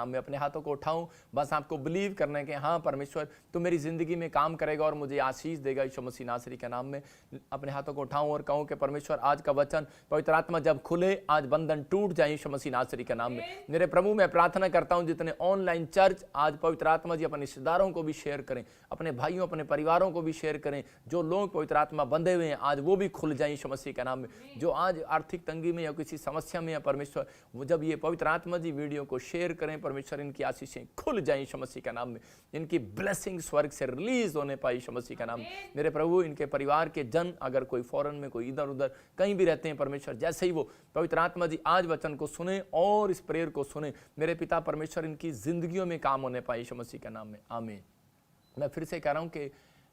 मैं अपने हाथों को उठाऊं, बस आपको बिलीव करना है कि हाँ परमेश्वर तो मेरी ज़िंदगी में काम करेगा और मुझे आशीष देगा यीशु मसीह नासरी के नाम में। अपने हाथों को उठाऊं और कहूं कि परमेश्वर आज का वचन पवित्र आत्मा जब खुले, आज बंधन टूट जाए यीशु मसीह नासरी के नाम में। मेरे प्रभु मैं प्रार्थना करता हूं जितने ऑनलाइन चर्च आज पवित्र आत्मा जी अपने रिश्तेदारों को भी शेयर करें, अपने भाइयों अपने परिवारों को भी शेयर करें। जो लोग पवित्र आत्मा बंधे हुए हैं आज वो भी खुल जाए यीशु मसीह के नाम में। जो आज आर्थिक तंगी में या किसी समस्या में या परमेश्वर वो जब ये पवित्र आत्मा जी वीडियो को शेयर करें, परमेश्वर इनकी आशीषें खुल जाएं यीशु मसीह का नाम में। इनकी ब्लेसिंग स्वर्ग से रिलीज होने पाए यीशु मसीह का नाम में। मेरे प्रभु इनके परिवार के जन अगर कोई फॉरेन में कोई इधर उधर कहीं भी रहते हैं परमेश्वर, जैसे ही वो पवित्र आत्मा जी आज वचन को सुने और इस प्रेयर को सुने, मेरे पिता परमेश्वर इनकी जिंदगियों में काम होने पाए यीशु मसीह का नाम में। आमीन। मैं फिर से कह रहा हूं कि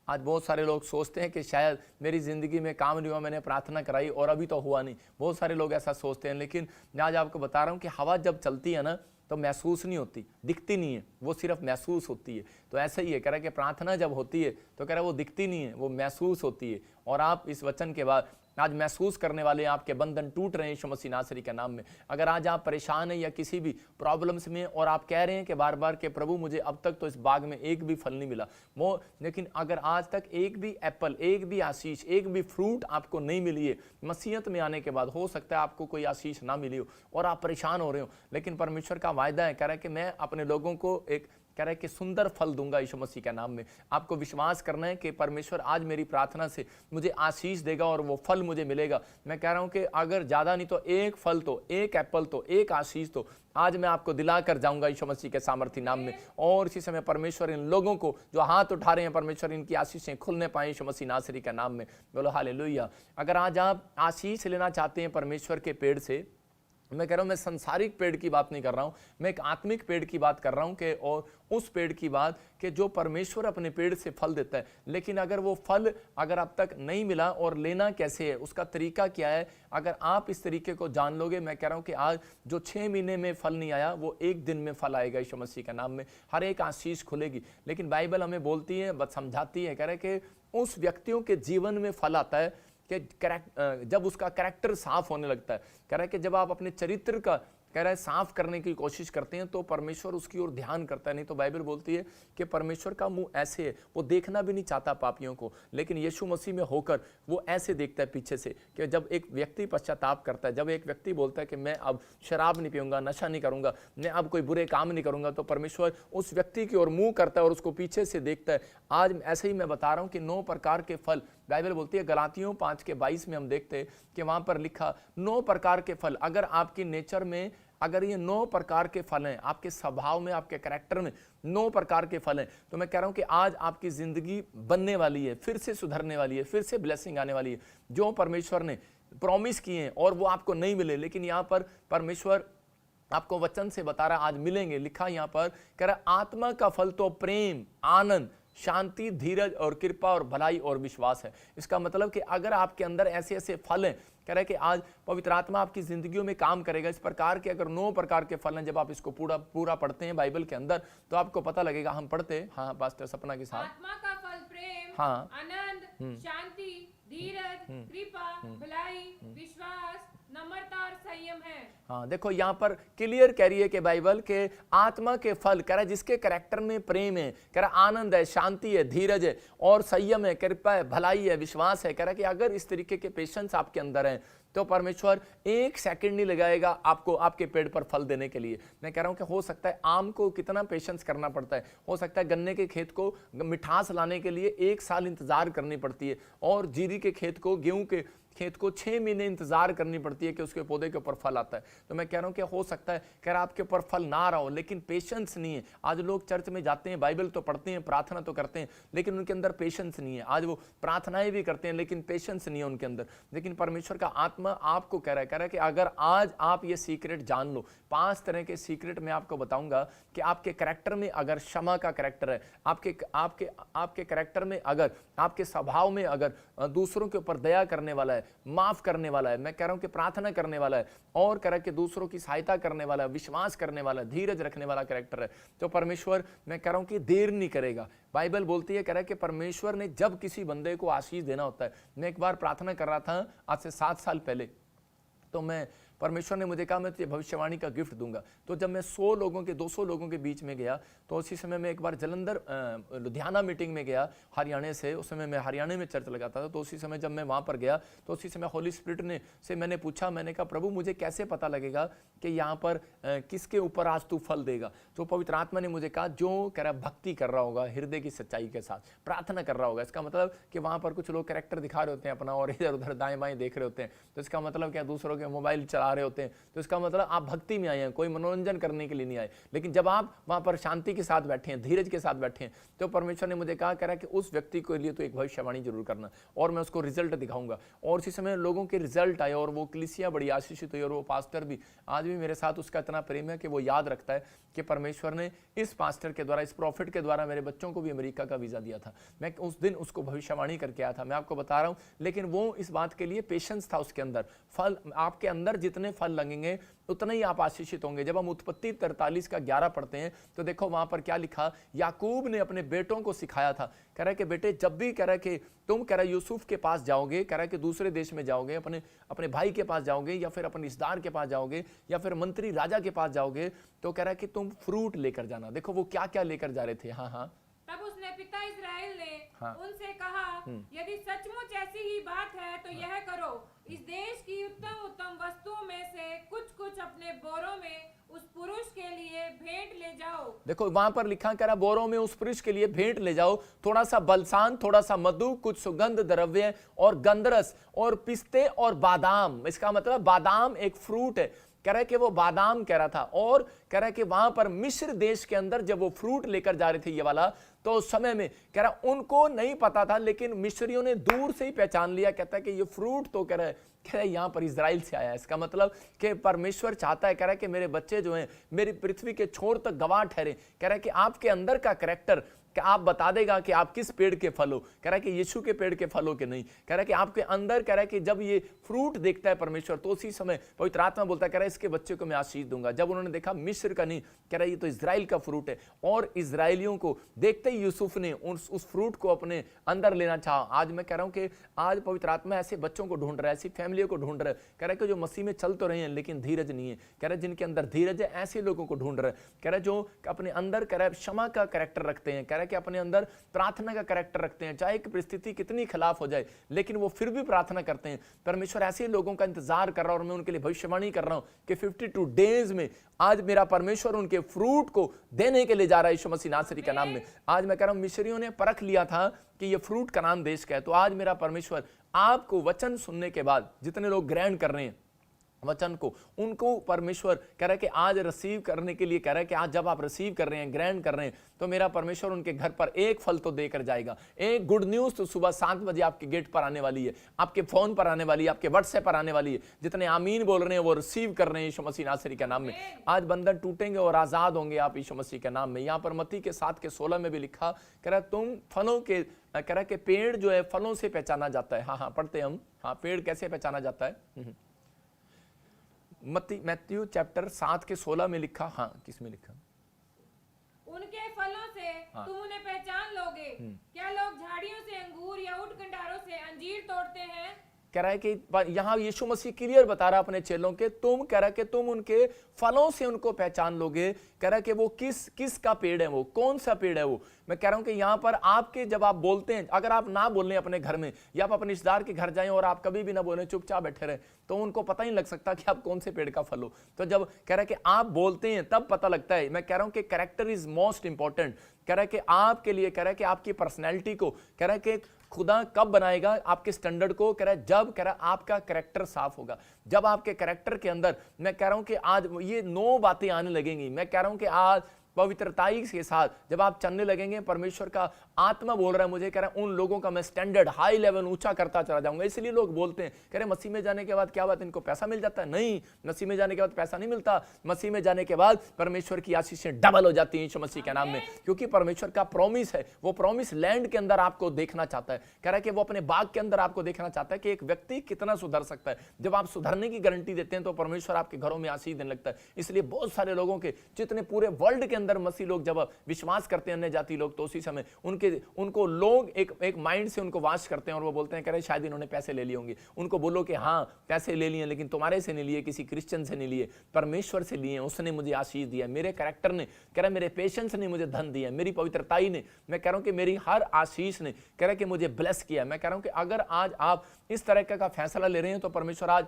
आज बहुत सारे लोग सोचते हैं कि शायद मेरी ज़िंदगी में काम नहीं हुआ, मैंने प्रार्थना कराई और अभी तो हुआ नहीं। बहुत सारे लोग ऐसा सोचते हैं, लेकिन मैं आज आपको बता रहा हूँ कि हवा जब चलती है ना तो महसूस नहीं होती, दिखती नहीं है, वो सिर्फ महसूस होती है। तो ऐसा ही है, कह रहा है कि प्रार्थना जब होती है तो कह रहा है वो दिखती नहीं है, वो महसूस होती है। और आप इस वचन के बाद आज महसूस करने वाले आपके बंधन टूट रहे हैं यीशु मसीह नासरी के नाम में। अगर आज आप परेशान हैं या किसी भी प्रॉब्लम्स में और आप कह रहे हैं कि बार बार के प्रभु मुझे अब तक तो इस बाग में एक भी फल नहीं मिला, वो लेकिन अगर आज तक एक भी एप्पल, एक भी आशीष, एक भी फ्रूट आपको नहीं मिली है, मसीहत में आने के बाद हो सकता है आपको कोई आशीष ना मिली हो और आप परेशान हो रहे हो, लेकिन परमेश्वर का वायदा है, कह रहा है कि मैं अपने लोगों को एक कह रहा है कि सुंदर फल दूंगा यीशु मसीह के नाम में। आपको विश्वास करना है कि परमेश्वर आज मेरी प्रार्थना से मुझे आशीष देगा और वो फल मुझे मिलेगा। मैं कह रहा हूं कि अगर ज्यादा नहीं तो एक फल तो, एक एप्पल तो, एक आशीष तो आज मैं आपको दिला कर जाऊंगा यीशु मसीह के सामर्थी नाम में। और इसी समय परमेश्वर इन लोगों को जो हाथ उठा रहे हैं, परमेश्वर इनकी आशीषें खुलने पाए यीशु मसीह नासरी के नाम में। बोलो हालेलुया। अगर आज आप आशीष लेना चाहते हैं परमेश्वर के पेड़ से, मैं कह रहा हूं मैं संसारिक पेड़ की बात नहीं कर रहा हूं, मैं एक आत्मिक पेड़ की बात कर रहा हूं कि और उस पेड़ की बात कि जो परमेश्वर अपने पेड़ से फल देता है। लेकिन अगर वो फल अगर अब तक नहीं मिला और लेना कैसे है, उसका तरीका क्या है, अगर आप इस तरीके को जान लोगे, मैं कह रहा हूं कि आज जो 6 महीने में फल नहीं आया वो एक दिन में फल आएगा यीशु मसीह के नाम में। हर एक आशीष खुलेगी। लेकिन बाइबल हमें बोलती है, समझाती है, कह रहे कि उस व्यक्तियों के जीवन में फल आता है कि जब उसका कैरेक्टर साफ होने लगता है। कह रहा है कि जब आप अपने चरित्र का कह रहा है साफ करने की कोशिश करते हैं तो परमेश्वर उसकी ओर ध्यान करता है। नहीं तो बाइबल बोलती है कि परमेश्वर का मुंह ऐसे है, वो देखना भी नहीं चाहता पापियों को, लेकिन यीशु मसीह में होकर वो ऐसे देखता है पीछे से कि जब एक व्यक्ति पश्चाताप करता है, जब एक व्यक्ति बोलता है कि मैं अब शराब नहीं पीऊंगा, नशा नहीं करूंगा, मैं अब कोई बुरे काम नहीं करूंगा, तो परमेश्वर उस व्यक्ति की ओर मुंह करता है और उसको पीछे से देखता है। आज ऐसे ही मैं बता रहा हूं कि 9 प्रकार के फल बाइबल बोलती है, गलातियों 5:22 में हम देखते हैं कि वहां पर लिखा 9 प्रकार के फल। अगर आपकी नेचर में अगर ये 9 प्रकार के फल हैं, आपके स्वभाव में, आपके कैरेक्टर में 9 प्रकार के फल हैं, तो मैं कह रहा हूं कि आज आपकी जिंदगी बनने वाली है, फिर से सुधरने वाली है, फिर से ब्लेसिंग आने वाली है। जो परमेश्वर ने प्रॉमिस किए हैं और वो आपको नहीं मिले, लेकिन यहाँ पर परमेश्वर आपको वचन से बता रहा आज मिलेंगे। लिखा यहाँ पर कह रहा आत्मा का फल तो प्रेम, आनंद, शांति, धीरज और कृपा और भलाई और विश्वास है। इसका मतलब कि अगर आपके अंदर ऐसे ऐसे फल हैं, कह रहा है कि आज पवित्र आत्मा आपकी जिंदगियों में काम करेगा। इस प्रकार के अगर 9 प्रकार के फल हैं, जब आप इसको पूरा पढ़ते हैं बाइबल के अंदर तो आपको पता लगेगा। हम पढ़ते हैं, हाँ पास्टर सपना के साथ, आत्मा का फल प्रेम, हाँ, आनंद, शांति, धीरज, कृपा, भलाई, विश्वास, नम्रता और संयम है। हाँ देखो यहाँ पर क्लियर कह रही है कि बाइबल के आत्मा के फल, कह रहा है जिसके कैरेक्टर में प्रेम है, कह रहा आनंद है, शांति है, धीरज है और संयम है, कृपा है, भलाई है, विश्वास है। कह रहा है कि अगर इस तरीके के पेशेंस आपके अंदर है तो परमेश्वर 1 सेकंड नहीं लगाएगा आपको आपके पेड़ पर फल देने के लिए। मैं कह रहा हूं कि हो सकता है आम को कितना पेशेंस करना पड़ता है, हो सकता है गन्ने के खेत को मिठास लाने के लिए 1 साल इंतजार करनी पड़ती है, और जीरी के खेत को, गेहूं के खेत को 6 महीने इंतजार करनी पड़ती है कि उसके पौधे के ऊपर फल आता है। तो मैं कह रहा हूं कि हो सकता है कह रहा आपके ऊपर फल ना रहा हो, लेकिन पेशेंस नहीं है। आज लोग चर्च में जाते हैं, बाइबल तो पढ़ते हैं, प्रार्थना तो करते हैं, लेकिन उनके अंदर पेशेंस नहीं है। आज वो प्रार्थनाएं भी करते हैं लेकिन पेशेंस नहीं है उनके अंदर। लेकिन परमेश्वर का आत्मा आपको कह रहा है कि अगर आज आप ये सीक्रेट जान लो, 5 तरह के सीक्रेट मैं आपको बताऊंगा कि आपके कैरेक्टर में अगर क्षमा का कैरेक्टर है, आपके कैरेक्टर में अगर, आपके स्वभाव में अगर दूसरों के ऊपर दया करने वाला है, माफ करने वाला है, मैं कह रहा हूं कि प्रार्थना करने वाला है, और कह रहा है कि दूसरों की सहायता करने वाला है, विश्वास करने वाला है, धीरज रखने वाला कैरेक्टर है, तो परमेश्वर मैं कह रहा हूं कि देर नहीं करेगा। बाइबल बोलती है, कह रहा है कि परमेश्वर ने जब किसी बंदे को आशीष देना होता है, मैं एक बार प्रार्थना कर रहा था आज से 7 साल पहले, तो मैं परमेश्वर ने मुझे कहा मैं तुझे भविष्यवाणी का गिफ्ट दूंगा। तो जब मैं 100 लोगों के 200 लोगों के बीच में गया, तो उसी समय मैं एक बार जलंधर लुधियाना मीटिंग में गया हरियाणा से। उस समय मैं हरियाणा में चर्च लगाता था। तो उसी समय जब मैं वहाँ पर गया, तो उसी समय होली स्पिरिट ने से मैंने पूछा, मैंने कहा प्रभु मुझे कैसे पता लगेगा कि यहाँ पर किसके ऊपर आज तू फल देगा। तो पवित्र आत्मा ने मुझे कहा जो कह रहा भक्ति कर रहा होगा, हृदय की सच्चाई के साथ प्रार्थना कर रहा होगा। इसका मतलब कि वहाँ पर कुछ लोग कैरेक्टर दिखा रहे होते हैं अपना और इधर उधर दाएं बाएं देख रहे होते हैं। तो इसका मतलब क्या, दूसरों के मोबाइल चला रहे होते हैं। तो इसका मतलब आप भक्ति में आए हैं, कोई मनोरंजन करने के लिए नहीं आए। लेकिन जब आप वहाँ पर शांति के साथ बैठे हैं, धीरज के साथ बैठे हैं, तो परमेश्वर ने मुझे कहा कह रहा है कि उस व्यक्ति के लिए तो एक भविष्यवाणी जरूर करना और मैं उसको रिजल्ट दिखाऊंगा। और उसी समय लोगों के रिजल्ट आए और वो कलीसिया बड़ी आशीषित हुई और वो पास्टर भी आज भी मेरे साथ उसका इतना प्रेम है कि वो याद रखता है कि परमेश्वर ने इस पास्टर के द्वारा, इस प्रॉफिट के द्वारा मेरे बच्चों को भी अमेरिका का वीजा दिया था। मैं उस दिन उसको भविष्यवाणी करके आया था, मैं आपको बता रहा हूं। लेकिन वो इस बात के लिए पेशेंस था उसके अंदर। फल आपके अंदर जितने फल लगेंगे उतना ही आप आशीषित होंगे। जब हम उत्पत्ति 43 का 11 पढ़ते हैं तो देखो वहां पर क्या लिखा, याकूब ने अपने बेटों को सिखाया था। कह रहा है कि बेटे जब भी कह रहा है कि तुम कह रहा है यूसुफ के पास जाओगे, कह रहा है कि दूसरे देश में जाओगे, अपने भाई के पास जाओगे या फिर अपने रिश्तेदार के पास जाओगे या फिर मंत्री राजा के पास जाओगे, तो कह रहा है कि तुम फ्रूट लेकर जाना। देखो वो क्या क्या लेकर जा रहे थे। हाँ तब उसने पिता इस्राएल ने हाँ। उनसे कहा, यदि सचमुच ऐसी ही बात है तो यह करो, इस देश की उत्तम उत्तम वस्तुओं में से कुछ कुछ अपने बोरों में उस पुरुष के लिए भेंट ले जाओ। देखो वहां पर लिखा कह रहा बोरों में उस पुरुष के लिए भेंट ले जाओ, थोड़ा सा बलसान, थोड़ा सा मधु, कुछ सुगंध द्रव्य और गंधरस और पिस्ते और बादाम। इसका मतलब बादाम एक फ्रूट है। कह रहा है कि वो बादाम कह रहा था। और कह रहा है कि वहां पर मिस्र देश के अंदर जब वो फ्रूट लेकर जा रहे थे ये वाला, तो उस समय में कह रहा उनको नहीं पता था, लेकिन मिस्रियों ने दूर से ही पहचान लिया। कहता है कि ये फ्रूट तो कह रहा है यहाँ पर इजराइल से आया है। इसका मतलब कि परमेश्वर चाहता है, कह रहा है कि मेरे बच्चे जो हैं मेरी पृथ्वी के छोर तक गवाह ठहरे। कह रहा है कि आपके अंदर का कैरेक्टर कि आप बता देगा कि आप किस पेड़ के फल हो। कह रहा है कि यीशु के पेड़ के फल हो के नहीं। कह रहा है कि आपके अंदर, कह रहा है कि जब ये फ्रूट देखता है परमेश्वर, तो उसी समय पवित्र आत्मा बोलता है, कह रहा है इसके बच्चे को मैं आशीष दूंगा। जब उन्होंने देखा मिस्र का नहीं, कह रहा है ये तो इजराइल का फ्रूट है। और इजराइलियों को देखते ही यूसुफ ने उस फ्रूट को अपने अंदर लेना चाहा। आज मैं कह रहा हूं कि आज पवित्र आत्मा ऐसे बच्चों को ढूंढ रहा है, ऐसी फैमिलियों को ढूंढ रहा है। कह रहा है कि जो मसीह में चल तो रहे हैं लेकिन धीरज नहीं है। कह रहा है जिनके अंदर धीरज है ऐसे लोगों को ढूंढ रहा है। कह रहा है जो अपने अंदर, कह रहा है क्षमा का कैरेक्टर रखते हैं। कह रहा है कि अपने अंदर प्रार्थना का कैरेक्टर रखते हैं, चाहे एक परिस्थिति कितनी खिलाफ हो जाए लेकिन वो फिर भी प्रार्थना करते हैं। परमेश्वर ऐसे लोगों का इंतजार कर रहा है और मैं उनके लिए भविष्यवाणी कर रहा हूं कि 52 डेज में आज मेरा परमेश्वर उनके फ्रूट को देने के लिए जा रहा है यीशु मसीह नासरी के नाम में। आज मैं कह रहा हूं मिस्रियों ने परख लिया था कि ये फ्रूट कनान देश का है। तो आज मेरा परमेश्वर आपको वचन सुनने के बाद जितने लोग ग्रहण कर रहे हैं वचन को, उनको परमेश्वर कह रहा है कि आज रिसीव करने के लिए कह रहा है कि आज जब आप रिसीव कर रहे हैं, ग्रहण कर रहे हैं, तो मेरा परमेश्वर उनके घर पर एक फल तो देकर जाएगा। एक गुड न्यूज तो सुबह 7 बजे आपके गेट पर आने वाली है, आपके फोन पर आने वाली है, आपके व्हाट्सएप पर आने वाली है। जितने आमीन बोल रहे हैं वो रिसीव कर रहे हैं यीशु मसीह नासरी के नाम में। आज बंधन टूटेंगे और आजाद होंगे आप यीशु मसीह के नाम में। यहाँ पर मत्ती के 7:16 में भी लिखा, कह रहा तुम फलों के, कह रहा कि पेड़ जो है फलों से पहचाना जाता है। हाँ पढ़ते हम, हाँ पेड़ कैसे पहचाना जाता है। मैथ्यू चैप्टर 7:16 में लिखा। हाँ किस में लिखा, उनके फलों से तुम उन्हें पहचान लोगे। क्या लोग झाड़ियों से अंगूर या ऊंट कंडारों से अंजीर तोड़ते हैं? कह रहा है कि यहाँ यीशु मसीह क्लियर बता रहा अपने चेलों के, तुम कह रहा है कि तुम उनके फलों से उनको पहचान लोगे। कह रहा है कि वो किस का पेड़ है, वो कौन सा पेड़ है वो। मैं कह रहा हूं कि यहाँ पर आपके जब आप बोलते हैं, अगर आप ना बोलें अपने घर में या आप अपने रिश्तेदार के घर जाएं और आप कभी भी ना बोलें, चुपचाप बैठे रहे, तो उनको पता ही नहीं लग सकता कि आप कौन से पेड़ का फल हो। तो जब कह रहा है कि आप बोलते हैं तब पता लगता है। मैं कह रहा हूं कि कैरेक्टर इज मोस्ट इंपॉर्टेंट। कह रहा है कि आपके लिए, कह रहा है कि आपकी पर्सनैलिटी को, कह रहा है कि खुदा कब बनाएगा आपके स्टैंडर्ड को, कह रहा है जब, कह रहा है आपका कैरेक्टर साफ होगा। जब आपके कैरेक्टर के अंदर, मैं कह रहा हूं कि आज ये 9 बातें आने लगेंगी। मैं कह रहा हूं कि आज पवित्रताई के साथ जब आप चलने लगेंगे, परमेश्वर का आत्मा बोल रहा है मुझे, कह रहा है उन लोगों का मैं स्टैंडर्ड हाई लेवल ऊंचा करता चला जाऊंगा। इसलिए लोग बोलते हैं, कह रहे मसीह में जाने के बाद क्या बात, इनको पैसा मिल जाता है? नहीं, मसीह में जाने के बाद पैसा नहीं मिलता। मसीह में जाने के बाद परमेश्वर की आशीषें डबल हो जाती हैं यीशु मसीह के नाम में, क्योंकि परमेश्वर का प्रॉमिस है। वो प्रॉमिस लैंड के अंदर आपको देखना चाहता है। कह रहा है कि वो अपने बाग के अंदर आपको देखना चाहता है कि एक व्यक्ति कितना सुधर सकता है। जब आप सुधरने की गारंटी देते हैं तो परमेश्वर आपके घरों में आशीष देने लगता है। इसलिए बहुत सारे लोगों के, जितने पूरे वर्ल्ड के अंदर अंदर मसीह लोग जब विश्वास करते हैं अन्य जाति लोग, तो उसी समय उनको लोग एक माइंड से उनको वाश करते हैं और वो बोलते हैं, कह रहे शायद इन्होंने पैसे ले लिए होंगे। उनको बोलो कि हाँ पैसे ले लिए, लेकिन तुम्हारे से नहीं लिए, किसी क्रिश्चियन से नहीं लिए, परमेश्वर से लिए। उसने मुझे आशीष दिया, मेरे कैरेक्टर ने, कह रहा मेरे पेशेंस ने मुझे धन दिया, मेरी पवित्रताई ने, मैं कह रहा हूं कि मेरी हर आशीष ने, कह रहा कि मुझे ब्लेस किया। मैं कह रहा हूं कि अगर आज आप इस तरह का फैसला ले रहे हैं तो परमेश्वर आज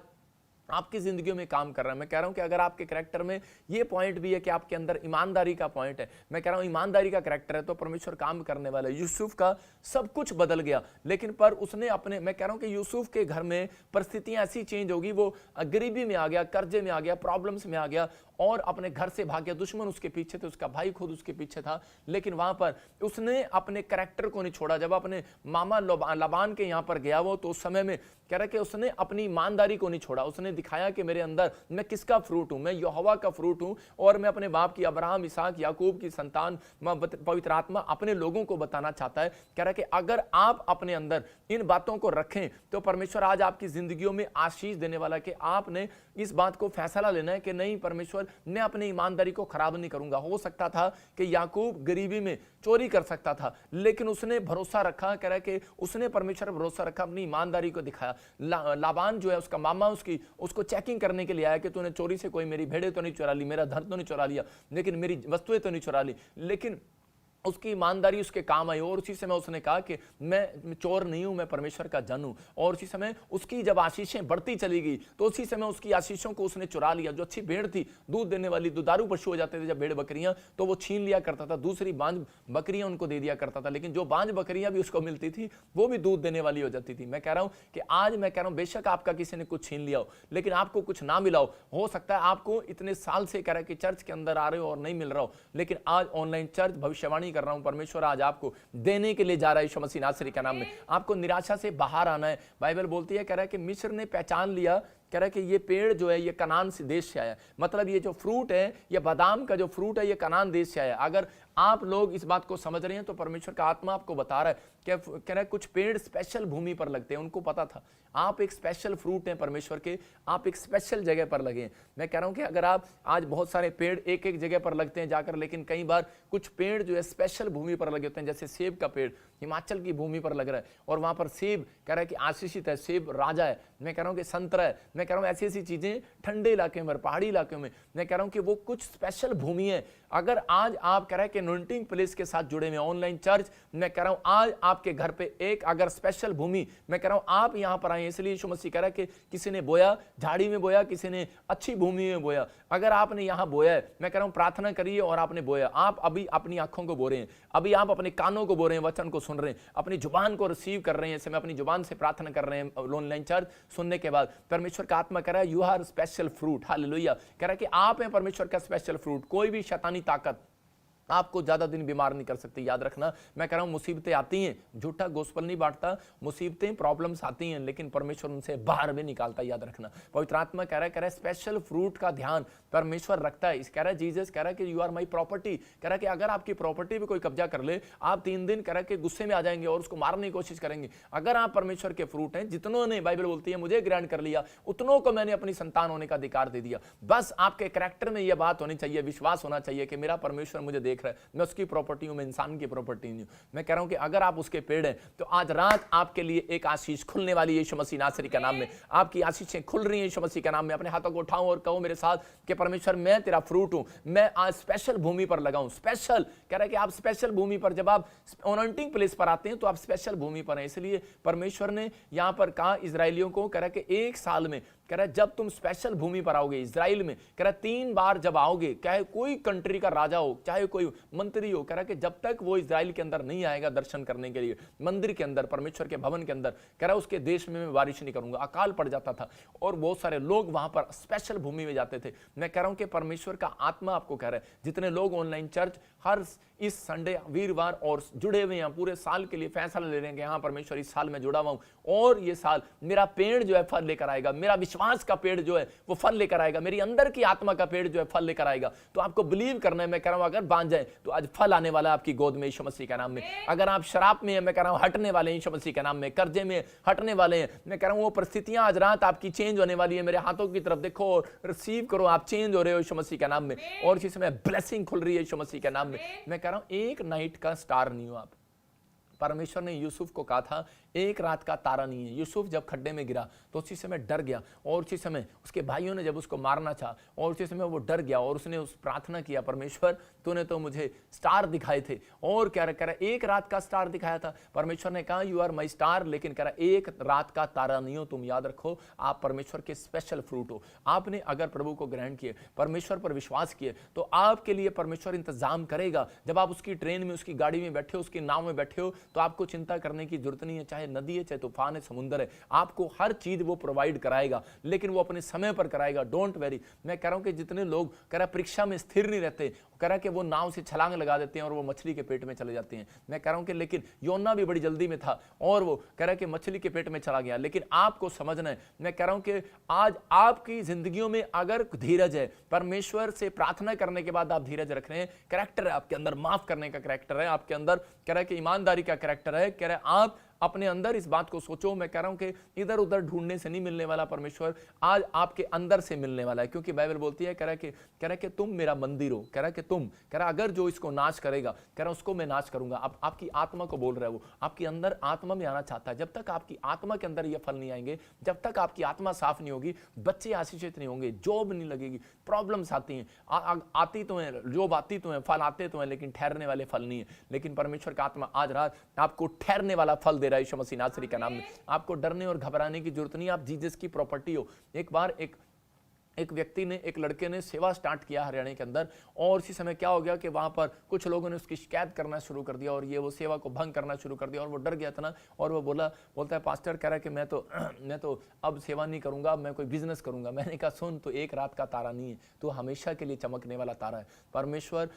आपकी जिंदगियों में काम कर रहा है। मैं कह रहा हूं कि अगर आपके कैरेक्टर में ये पॉइंट भी है कि आपके अंदर ईमानदारी का पॉइंट है, मैं कह रहा हूं ईमानदारी का कैरेक्टर है, तो परमेश्वर काम करने वाला है। यूसुफ का सब कुछ बदल गया, लेकिन पर उसने अपने, मैं कह रहा हूं कि यूसुफ के घर में परिस्थितियां ऐसी चेंज होगी, वो गरीबी में आ गया, कर्जे में आ गया, प्रॉब्लम्स में आ गया और अपने घर से भाग गया। दुश्मन उसके पीछे थे, उसका भाई खुद उसके पीछे था, लेकिन वहां पर उसने अपने कैरेक्टर को नहीं छोड़ा। जब अपने मामा लाबान के यहां पर गया वो, तो उस समय में कह रहा कि उसने अपनी ईमानदारी को नहीं छोड़ा। उसने दिखाया कि मेरे अंदर मैं किसका फ्रूट हूं, मैं यहोवा का फ्रूट हूं और मैं अपने बाप की, अब्राहम, इसहाक, याकूब की संतान, पवित्र आत्मा अपने लोगों को बताना चाहता है। कह रहा कि अगर आप अपने अंदर इन बातों को रखें तो परमेश्वर आज आपकी जिंदगियों में आशीष देने वाला है। कि आपने इस बात को फैसला लेना है कि नहीं परमेश्वर, मैं अपनी ईमानदारी को खराब नहीं करूंगा। हो सकता था कि याकूब गरीबी में चोरी कर सकता था, लेकिन उसने भरोसा रखा, कह रहा है कि उसने परमेश्वर पर भरोसा रखा, अपनी ईमानदारी को दिखाया। लाबान जो है उसका मामा उसको चेकिंग करने के लिए आया कि तूने चोरी से कोई मेरी भेड़ें तो नहीं चुरा ली, मेरा धन तो नहीं चुरा लिया, लेकिन मेरी वस्तुएं तो नहीं चुरा ली। लेकिन उसकी ईमानदारी उसके काम आई और उसी समय उसने कहा कि मैं चोर नहीं हूं, मैं परमेश्वर का जन हूं। और उसी समय उसकी जब आशीषें बढ़ती चली गई तो उसी समय उसकी आशीषों को उसने चुरा लिया। जो अच्छी भेड़ थी, दूध देने वाली, दुधारू पशु हो जाते थे जब भेड़ बकरियां, तो वो छीन लिया करता था, दूसरी बांझ बकरियां उनको दे दिया करता था। लेकिन जो बांझ बकरियां भी उसको मिलती थी वो भी दूध देने वाली हो जाती थी। मैं कह रहा हूं कि आज मैं कह रहा हूं बेशक आपका किसी ने कुछ छीन लिया हो, लेकिन आपको कुछ ना मिला हो सकता है आपको इतने साल से कह रहा है कि चर्च के अंदर आ रहे हो और नहीं मिल रहा हो, लेकिन आज ऑनलाइन चर्च, भविष्यवाणी कर रहा हूं, परमेश्वर आज आपको देने के लिए जा रहा है यीशु मसीह नासरी के नाम में। आपको निराशा से बाहर आना है। बाइबल बोलती है, कह रहा है कि मिस्र ने पहचान लिया, कह रहा है कि ये पेड़ जो है ये कनान से देश से आया, मतलब ये जो फ्रूट है, ये बादाम का जो फ्रूट है ये कनान देश से आया। अगर आप लोग इस बात को समझ रहे हैं तो परमेश्वर का आत्मा आपको बता रहा है, कह रहा है कुछ पेड़ स्पेशल भूमि पर लगते हैं। उनको पता था आप एक स्पेशल फ्रूट हैं परमेश्वर के, आप एक स्पेशल जगह पर लगे हैं। मैं कह रहा हूं कि अगर आप आज बहुत सारे पेड़ एक एक जगह पर लगते हैं जाकर, लेकिन कई बार कुछ पेड़ जो है स्पेशल भूमि पर लगे होते हैं। जैसे सेब का पेड़ हिमाचल की भूमि पर लग रहा है और वहां पर सेब कह रहा है कि आशीषित है, सेब राजा है। मैं कह रहा हूं कि संतरा है। मैं कह रहा हूं ऐसी ऐसी चीजें ठंडे इलाके में, पहाड़ी इलाकों में, मैं कह रहा हूं कि वो कुछ स्पेशल भूमि है। अगर आज आप कह रहे हैं कि अनॉइंटिंग प्लेस के साथ जुड़े हुए ऑनलाइन चर्च, मैं कह रहा हूं आज आपके घर पे एक अगर स्पेशल भूमि, मैं कह रहा हूं आप यहां पर आए, इसलिए यीशु मसीह कह रहा है कि किसी ने बोया झाड़ी में बोया, किसी ने अच्छी भूमि में बोया। अगर आपने यहां बोया है, मैं कह रहा हूं प्रार्थना करिए और आपने बोया, आप अभी अपनी आंखों को बो रहे हैं, अभी आप अपने कानों को बो रहे हैं, वचन को सुन रहे हैं, अपनी जुबान को रिसीव कर रहे हैं। ऐसे में अपनी जुबान से प्रार्थना कर रहे हैं ऑनलाइन चर्च सुनने के बाद। परमेश्वर का आत्मा कह रहा है you are special fruit, hallelujah. कह रहा है कि आप हैं परमेश्वर का स्पेशल फ्रूट। कोई भी शैतानी ताकत आपको ज्यादा दिन बीमार नहीं कर सकती। याद रखना, मैं कह रहा हूं मुसीबतें आती हैं, झूठा गोस्पल नहीं बांटता, मुसीबतें प्रॉब्लम्स आती हैं, लेकिन परमेश्वर उनसे बाहर भी निकालता है। याद रखना, पवित्र आत्मा कह रहा है स्पेशल फ्रूट का ध्यान परमेश्वर रखता है। इस कह रहा है जीसस कह रहा है कि यू आर माई प्रॉपर्टी। कह रहा है कि अगर आपकी प्रॉपर्टी पे कोई कब्जा कर ले, आप 3 दिन कह रहा है कि गुस्से में आ जाएंगे और उसको मारने की कोशिश करेंगे। अगर आप परमेश्वर के फ्रूट हैं, जितनों ने, बाइबल बोलती है, मुझे ग्रहण कर लिया, उतनों को मैंने अपनी संतान होने का अधिकार दे दिया। बस आपके कैरेक्टर में यह बात होनी चाहिए, विश्वास होना चाहिए कि मेरा परमेश्वर मुझे देख रहा है, मैं उसकी प्रॉपर्टी हूं, मैं इंसान की प्रॉपर्टी नहीं हूं। मैं कह रहा हूं कि अगर आप उसके पेड़ हैं तो आज रात आपके लिए एक आशीष खुलने वाली है यीशु मसीह नासरी के नाम में। आपकी आशीषें खुल रही हैं यीशु मसीह के नाम में। अपने हाथों को उठाओ और कहो मेरे साथ कि परमेश्वर मैं तेरा फ्रूट हूं, मैं आज स्पेशल भूमि पर लगा हूं। स्पेशल कह रहा है कि आप स्पेशल भूमि पर, जब आप अनॉइंटिंग प्लेस पर आते हैं तो आप स्पेशल भूमि पर हैं। इसलिए परमेश्वर ने यहां पर कहा इजराइलियों को, कह रहा है कि 1 साल में, कह रहा है जब तुम स्पेशल भूमि पर आओगे इजराइल में, कह रहा है 3 बार जब आओगे, चाहे कोई कंट्री का राजा हो, चाहे कोई मंत्री हो, कह रहा है कि जब तक वो इजराइल के अंदर नहीं आएगा दर्शन करने के लिए, मंदिर के अंदर, परमेश्वर के भवन के अंदर, कह रहा है उसके देश में मैं बारिश नहीं करूंगा। अकाल पड़ जाता था और बहुत सारे लोग वहां पर स्पेशल भूमि में जाते थे। मैं कह रहा हूं कि परमेश्वर का आत्मा आपको कह रहा है, जितने लोग ऑनलाइन चर्च हर इस संडे, वीरवार और जुड़े हुए हैं, पूरे साल के लिए फैसला ले रहे हैं कि हाँ परमेश्वर इस साल में जुड़ा हुआ हूं और ये साल मेरा पेड़ जो है फल लेकर आएगा, मेरा विश्वास विश्वास का पेड़ जो है वो फल लेकर आएगा, मेरी अंदर की आत्मा का पेड़ जो है फल लेकर आएगा। तो आपको बिलीव करना है, मैं कह रहा हूं अगर बांध जाए तो आज फल आने वाला है आपकी गोद में यीशु मसीह के नाम में। अगर आप शराब में है, मैं कह रहा हूं हटने वाले हैं यीशु मसीह के नाम में। कर्जे में हटने वाले हैं, मैं कह रहा हूं वो परिस्थितियां आज रात आपकी चेंज होने वाली है। मेरे हाथों की तरफ देखो, रिसीव करो, आप चेंज हो रहे हो यीशु मसीह के नाम में। और इसी समय ब्लेसिंग खुल रही है यीशु मसीह के नाम में। मैं कह रहा हूं एक नाइट का स्टार नहीं हो आप। परमेश्वर ने यूसुफ को कहा था एक रात का तारा नहीं है। यूसुफ जब खड्डे में गिरा तो उसी समय डर गया, और उसी समय उसके भाइयों ने जब उसको मारना चाहा और उसी समय वो डर गया और उसने उस प्रार्थना किया, परमेश्वर तूने तो मुझे स्टार दिखाए थे, और क्या कह रहा एक रात का स्टार दिखाया था। परमेश्वर ने कहा यू आर माई स्टार, लेकिन कह रहा एक रात का तारा नहीं हो, तुम याद रखो आप परमेश्वर के स्पेशल फ्रूट हो। आपने अगर प्रभु को ग्रहण किए, परमेश्वर पर विश्वास किए, तो आपके लिए परमेश्वर इंतजाम करेगा। जब आप उसकी ट्रेन में, उसकी गाड़ी में बैठे हो, उसकी नाव में बैठे हो, तो आपको चिंता करने की जरूरत नहीं है। चाहे नदी है, चाहे तूफान है, समुंदर है, आपको हर चीज वो प्रोवाइड कराएगा, लेकिन वो अपने समय पर कराएगा। Don't very. मैं कह रहा हूं कि जितने लोग कह रहा परीक्षा में स्थिर नहीं रहते, कह रहा कि वो नाव से छलांग लगा देते हैं और वो मछली के पेट में चले जाते हैं। मैं कह रहा हूं कि लेकिन योना भी बड़ी जल्दी में था और वो कह रहा कि मछली के पेट में चला गया। लेकिन आपको समझना है, मैं कह रहा हूं कि आज आपकी जिंदगियों में अगर धीरज है, परमेश्वर से प्रार्थना करने के बाद आप धीरज रख रहे हैं, कैरेक्टर है आपके अंदर, माफ करने का कैरेक्टर है आपके अंदर, कह रहा है कि ईमानदारी का कैरेक्टर है, कह रहा है आप अपने अंदर इस बात को सोचो। मैं कह रहा हूं कि इधर उधर ढूंढने से नहीं मिलने वाला परमेश्वर, आज आपके अंदर से मिलने वाला है। क्योंकि बाइबल बोलती है, कह रहा है कि तुम मेरा मंदिर हो, कह रहा है कि तुम, कह रहा अगर जो इसको नाश करेगा, कह रहा उसको मैं नाश करूंगा। अब आपकी आत्मा को बोल रहा है, वो आपकी अंदर आत्मा में आना चाहता है। जब तक आपकी आत्मा के अंदर ये फल नहीं आएंगे, जब तक आपकी आत्मा साफ नहीं होगी, बच्चे आशीषित नहीं होंगे, जॉब नहीं लगेगी, प्रॉब्लम्स आती हैं, आती तो है, जॉब आती तो है, फल आते तो हैं, लेकिन ठहरने वाले फल नहीं है। लेकिन परमेश्वर का आत्मा आज रात आपको ठहरने वाला फल दे रहा है यीशु मसीह नासरी का नाम में। आपको डरने और घबराने की जरूरत नहीं, आप जीसस की प्रॉपर्टी हो। एक बार एक व्यक्ति ने, एक लड़के ने सेवा स्टार्ट किया हरियाणा के अंदर, और इसी समय क्या हो गया कि वहां पर कुछ लोगों ने उसकी शिकायत करना शुरू कर दिया और ये वो सेवा को भंग करना शुरू कर दिया, और वो डर गया था ना, और वो बोलता है पास्टर, कह रहा है कि मैं तो अब सेवा नहीं करूंगा, मैं कोई बिजनेस करूंगा। मैंने कहा सुन, तो एक रात का तारा नहीं है, तो हमेशा के लिए चमकने वाला तारा है। परमेश्वर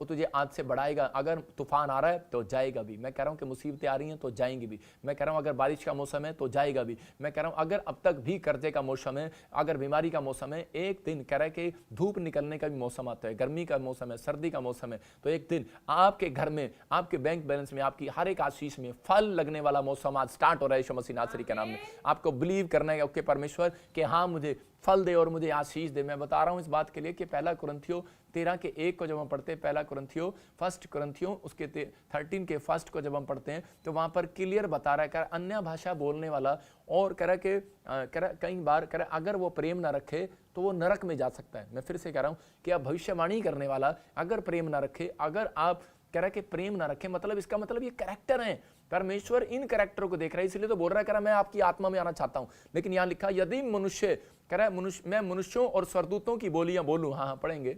तुझे आज से बढ़ाएगा। अगर तूफान आ रहा है तो जाएगा भी, मैं कह रहा हूं कि मुसीबतें आ रही हैं तो जाएंगी भी, मैं कह रहा हूं अगर बारिश का मौसम है तो जाएगा भी, मैं कह रहा हूं अगर अब तक भी कर्जे का मौसम है, अगर बीमारी का मौसम है, एक दिन कह रहा है कि धूप निकलने का भी मौसम आता है, गर्मी का मौसम है, सर्दी का मौसम है, तो एक दिन आपके घर में, आपके बैंक बैलेंस में, आपकी हर एक आशीष में फल लगने वाला मौसम आज स्टार्ट हो रहा है यीशु मसीह नासरी के नाम में। आपको बिलीव करना है कि परमेश्वर कि हाँ मुझे फल दे और मुझे आशीष दे। मैं बता रहा हूं इस बात के लिए कि 1 कुरिन्थियों 13:1 को जब हम पढ़ते हैं, 1 कुरिन्थियों उसके 13 के 1 को जब हम पढ़ते हैं, तो वहां पर क्लियर बता रहा है, कह अन्य भाषा बोलने वाला और कह रहा कई बार कह रहा अगर वो प्रेम ना रखे तो वो नरक में जा सकता है। मैं फिर से कह रहा हूं कि आप भविष्यवाणी करने वाला अगर प्रेम ना रखे, अगर आप कह रहा कि प्रेम ना रखे, मतलब इसका मतलब ये कैरेक्टर है। परमेश्वर इन कैरेक्टरों को देख रहा है, इसलिए तो बोल रहा है, कह रहा मैं आपकी आत्मा में आना चाहता हूं। लेकिन यहां लिखा यदि मनुष्य, कह रहा है मैं मनुष्यों और स्वर्गदूतों की बोलियां बोलूं, हाँ पढ़ेंगे,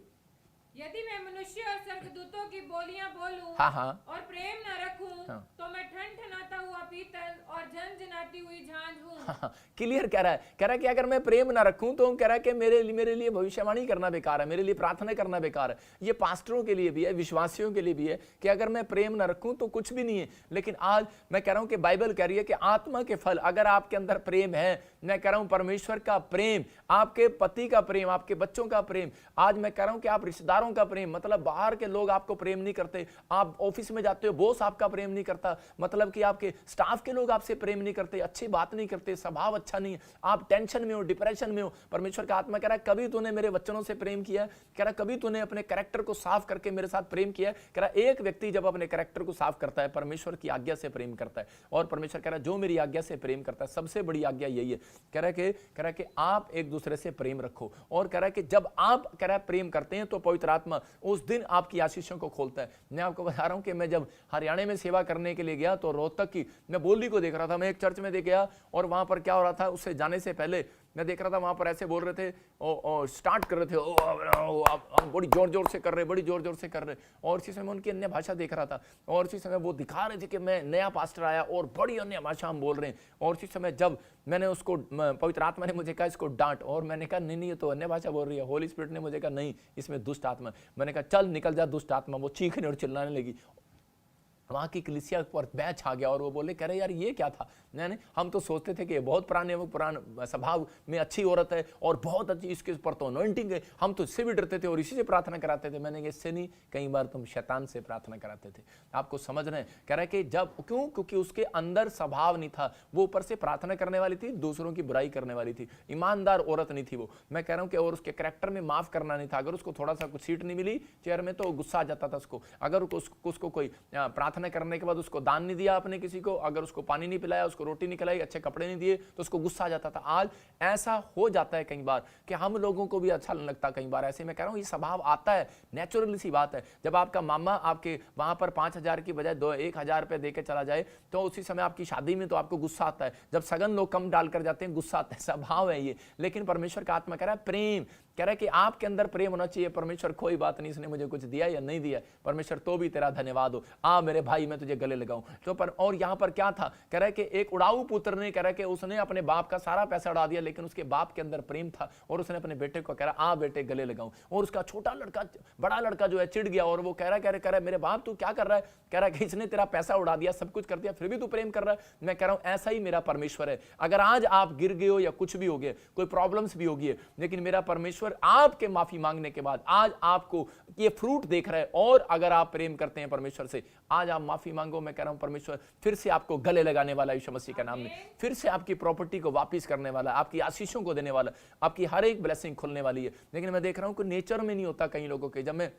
यदि मैं मनुष्य और स्वर्गदूतों की बोलियां बोलूं, हाँ, और प्रेम न रखूं, हाँ, तो मैं ठनठनाता हुआ पीतल और झनझनाती हुई झांझ हूं। हाँ, क्लियर कह रहा है कि अगर मैं प्रेम ना रखूं तो कह रहा है कि मेरे लिए भविष्यवाणी करना बेकार है, मेरे लिए प्रार्थना करना बेकार है। ये पास्टरों के लिए भी है, विश्वासियों के लिए भी है कि अगर मैं प्रेम ना रखूं तो कुछ भी नहीं है। लेकिन आज मैं कह रहा हूं कि बाइबल कह रही है कि आत्मा के फल, अगर आपके अंदर प्रेम है, मैं कह रहा हूं परमेश्वर का प्रेम, आपके पति का प्रेम, आपके बच्चों का प्रेम, आज मैं कह रहा हूं कि आप रिश्तेदारों का प्रेम, मतलब बाहर के लोग आपको प्रेम नहीं करते, आप ऑफिस में जाते हो बॉस आपका प्रेम नहीं करता, मतलब कि आपके स्टाफ के लोग आपसे प्रेम नहीं करते, अच्छी बात नहीं करते, स्वभाव अच्छा नहीं है, आप टेंशन में हो, डिप्रेशन में हो। परमेश्वर का आत्मा कह रहा है कभी तूने मेरे वचनों से प्रेम किया, कह रहा कभी तूने अपने कैरेक्टर को साफ करके मेरे साथ प्रेम किया। कह रहा एक व्यक्ति जब अपने कैरेक्टर को साफ करता है, परमेश्वर की आज्ञा से प्रेम करता है, और परमेश्वर कह रहा है जो मेरी आज्ञा से प्रेम करता है, सबसे बड़ी आज्ञा यही है, कह रहा है कि आप एक दूसरे से प्रेम रखो। और कह रहा है कि जब आप कह रहा है प्रेम करते हैं तो पवित्र आत्मा उस दिन आपकी आशीषों को खोलता है। मैं आपको बता रहा हूं कि मैं जब हरियाणा में सेवा करने के लिए गया तो रोहतक की मैं बोली को देख रहा था, मैं एक चर्च में देख गया, और वहां पर क्या हो रहा था, उससे जाने से पहले मैं देख रहा था वहां पर ऐसे बोल रहे थे, स्टार्ट कर रहे थे, बड़ी जोर जोर से कर रहे, बड़ी जोर जोर से कर रहे, और इसी समय उनकी अन्य भाषा देख रहा था, और इसी समय वो दिखा रहे थे कि मैं नया पास्टर आया और बड़ी अन्य भाषा हम बोल रहे हैं। और इसी समय जब मैंने उसको, पवित्र आत्मा ने मुझे कहा इसको डांट, और मैंने कहा नहीं ये तो अन्य भाषा बोल रही है। होली स्पिरिट ने मुझे कहा नहीं, इसमें दुष्ट आत्मा। मैंने कहा चल निकल जा दुष्ट आत्मा। वो चीखने और चिल्लाने लगी। वहाँ की कलीसिया पर बैच छा गया और वो बोले कह रहे यार ये क्या था। नहीं, हम तो सोचते थे कि ये बहुत पुराने स्वभाव में अच्छी औरत है और बहुत अच्छी, इसके ऊपर तो अनॉइंटिंग है, हम तो इससे भी डरते थे और इसी से प्रार्थना कराते थे। मैंने इससे नहीं, कई बार तुम शैतान से प्रार्थना कराते थे। आपको समझ रहे हैं, कह रहे कि जब क्यों, क्योंकि उसके अंदर स्वभाव नहीं था। वो ऊपर से प्रार्थना करने वाली थी, दूसरों की बुराई करने वाली थी, ईमानदार औरत नहीं थी वो। मैं कह रहा हूं कि और उसके कैरेक्टर में माफ करना नहीं था। अगर उसको थोड़ा सा कुछ सीट नहीं मिली चेयर में तो गुस्सा आ जाता था उसको। अगर उसको कोई प्रार्थना करने के बाद उसको दान नहीं दिया आपने किसी को, अगर उसको पानी नहीं पिलाया, उसको रोटी नहीं खिलाई, अच्छे कपड़े नहीं दिए तो उसको गुस्सा आ जाता था। आज ऐसा हो जाता है कई बार कि हम लोगों को भी अच्छा नहीं लगता कई बार। ऐसे मैं कह रहा हूं ये स्वभाव आता है, नेचुरल सी बात है। जब आपका मामा आपके वहां पर 5,000 की बजाय 1,000 रुपए देके चला जाए तो उसी समय आपकी शादी में तो आपको गुस्सा आता है। जब सगन लोग कम डालकर जाते हैं गुस्सा आता है, स्वभाव है ये। लेकिन परमेश्वर का आत्मा कह रहा है प्रेम, कह रहा है कि आपके अंदर प्रेम होना चाहिए। परमेश्वर कोई बात नहीं, इसने मुझे कुछ दिया या नहीं दिया, परमेश्वर तो भी तेरा धन्यवाद हो, आ मेरे भाई मैं तुझे गले लगाऊं। तो और यहां पर क्या था, कह रहा है कि एक उड़ाऊ पुत्र ने, कह रहा है कि उसने अपने बाप का सारा पैसा उड़ा दिया, लेकिन उसके बाप के अंदर प्रेम था और उसने अपने बेटे को कह रहा आ बेटे गले लगाऊं। और उसका छोटा लड़का, बड़ा लड़का जो है चिढ़ गया और वो कह रहा है मेरे बाप तू क्या कर रहा है, कह रहा है कि इसने तेरा पैसा उड़ा दिया, सब कुछ कर दिया, फिर भी तू प्रेम कर रहा है। मैं कह रहा हूं ऐसा ही मेरा परमेश्वर है। अगर आज आप गिर गए हो या कुछ भी हो गया, कोई प्रॉब्लम्स भी होगी, लेकिन मेरा परमेश्वर आपके माफी मांगने के बाद आज आपको ये फ्रूट देख रहा है। और अगर आप प्रेम करते हैं परमेश्वर से, आज आप माफी मांगो, मैं कह रहा हूं परमेश्वर फिर से आपको गले लगाने वाला है यीशु मसीह के नाम में, फिर से आपकी प्रॉपर्टी को वापस करने वाला, आपकी आशीषों को देने वाला, आपकी हर एक ब्लेसिंग खुलने वाली है। लेकिन मैं देख रहा हूं कि नेचर में नहीं होता कई लोगों के। जब मैं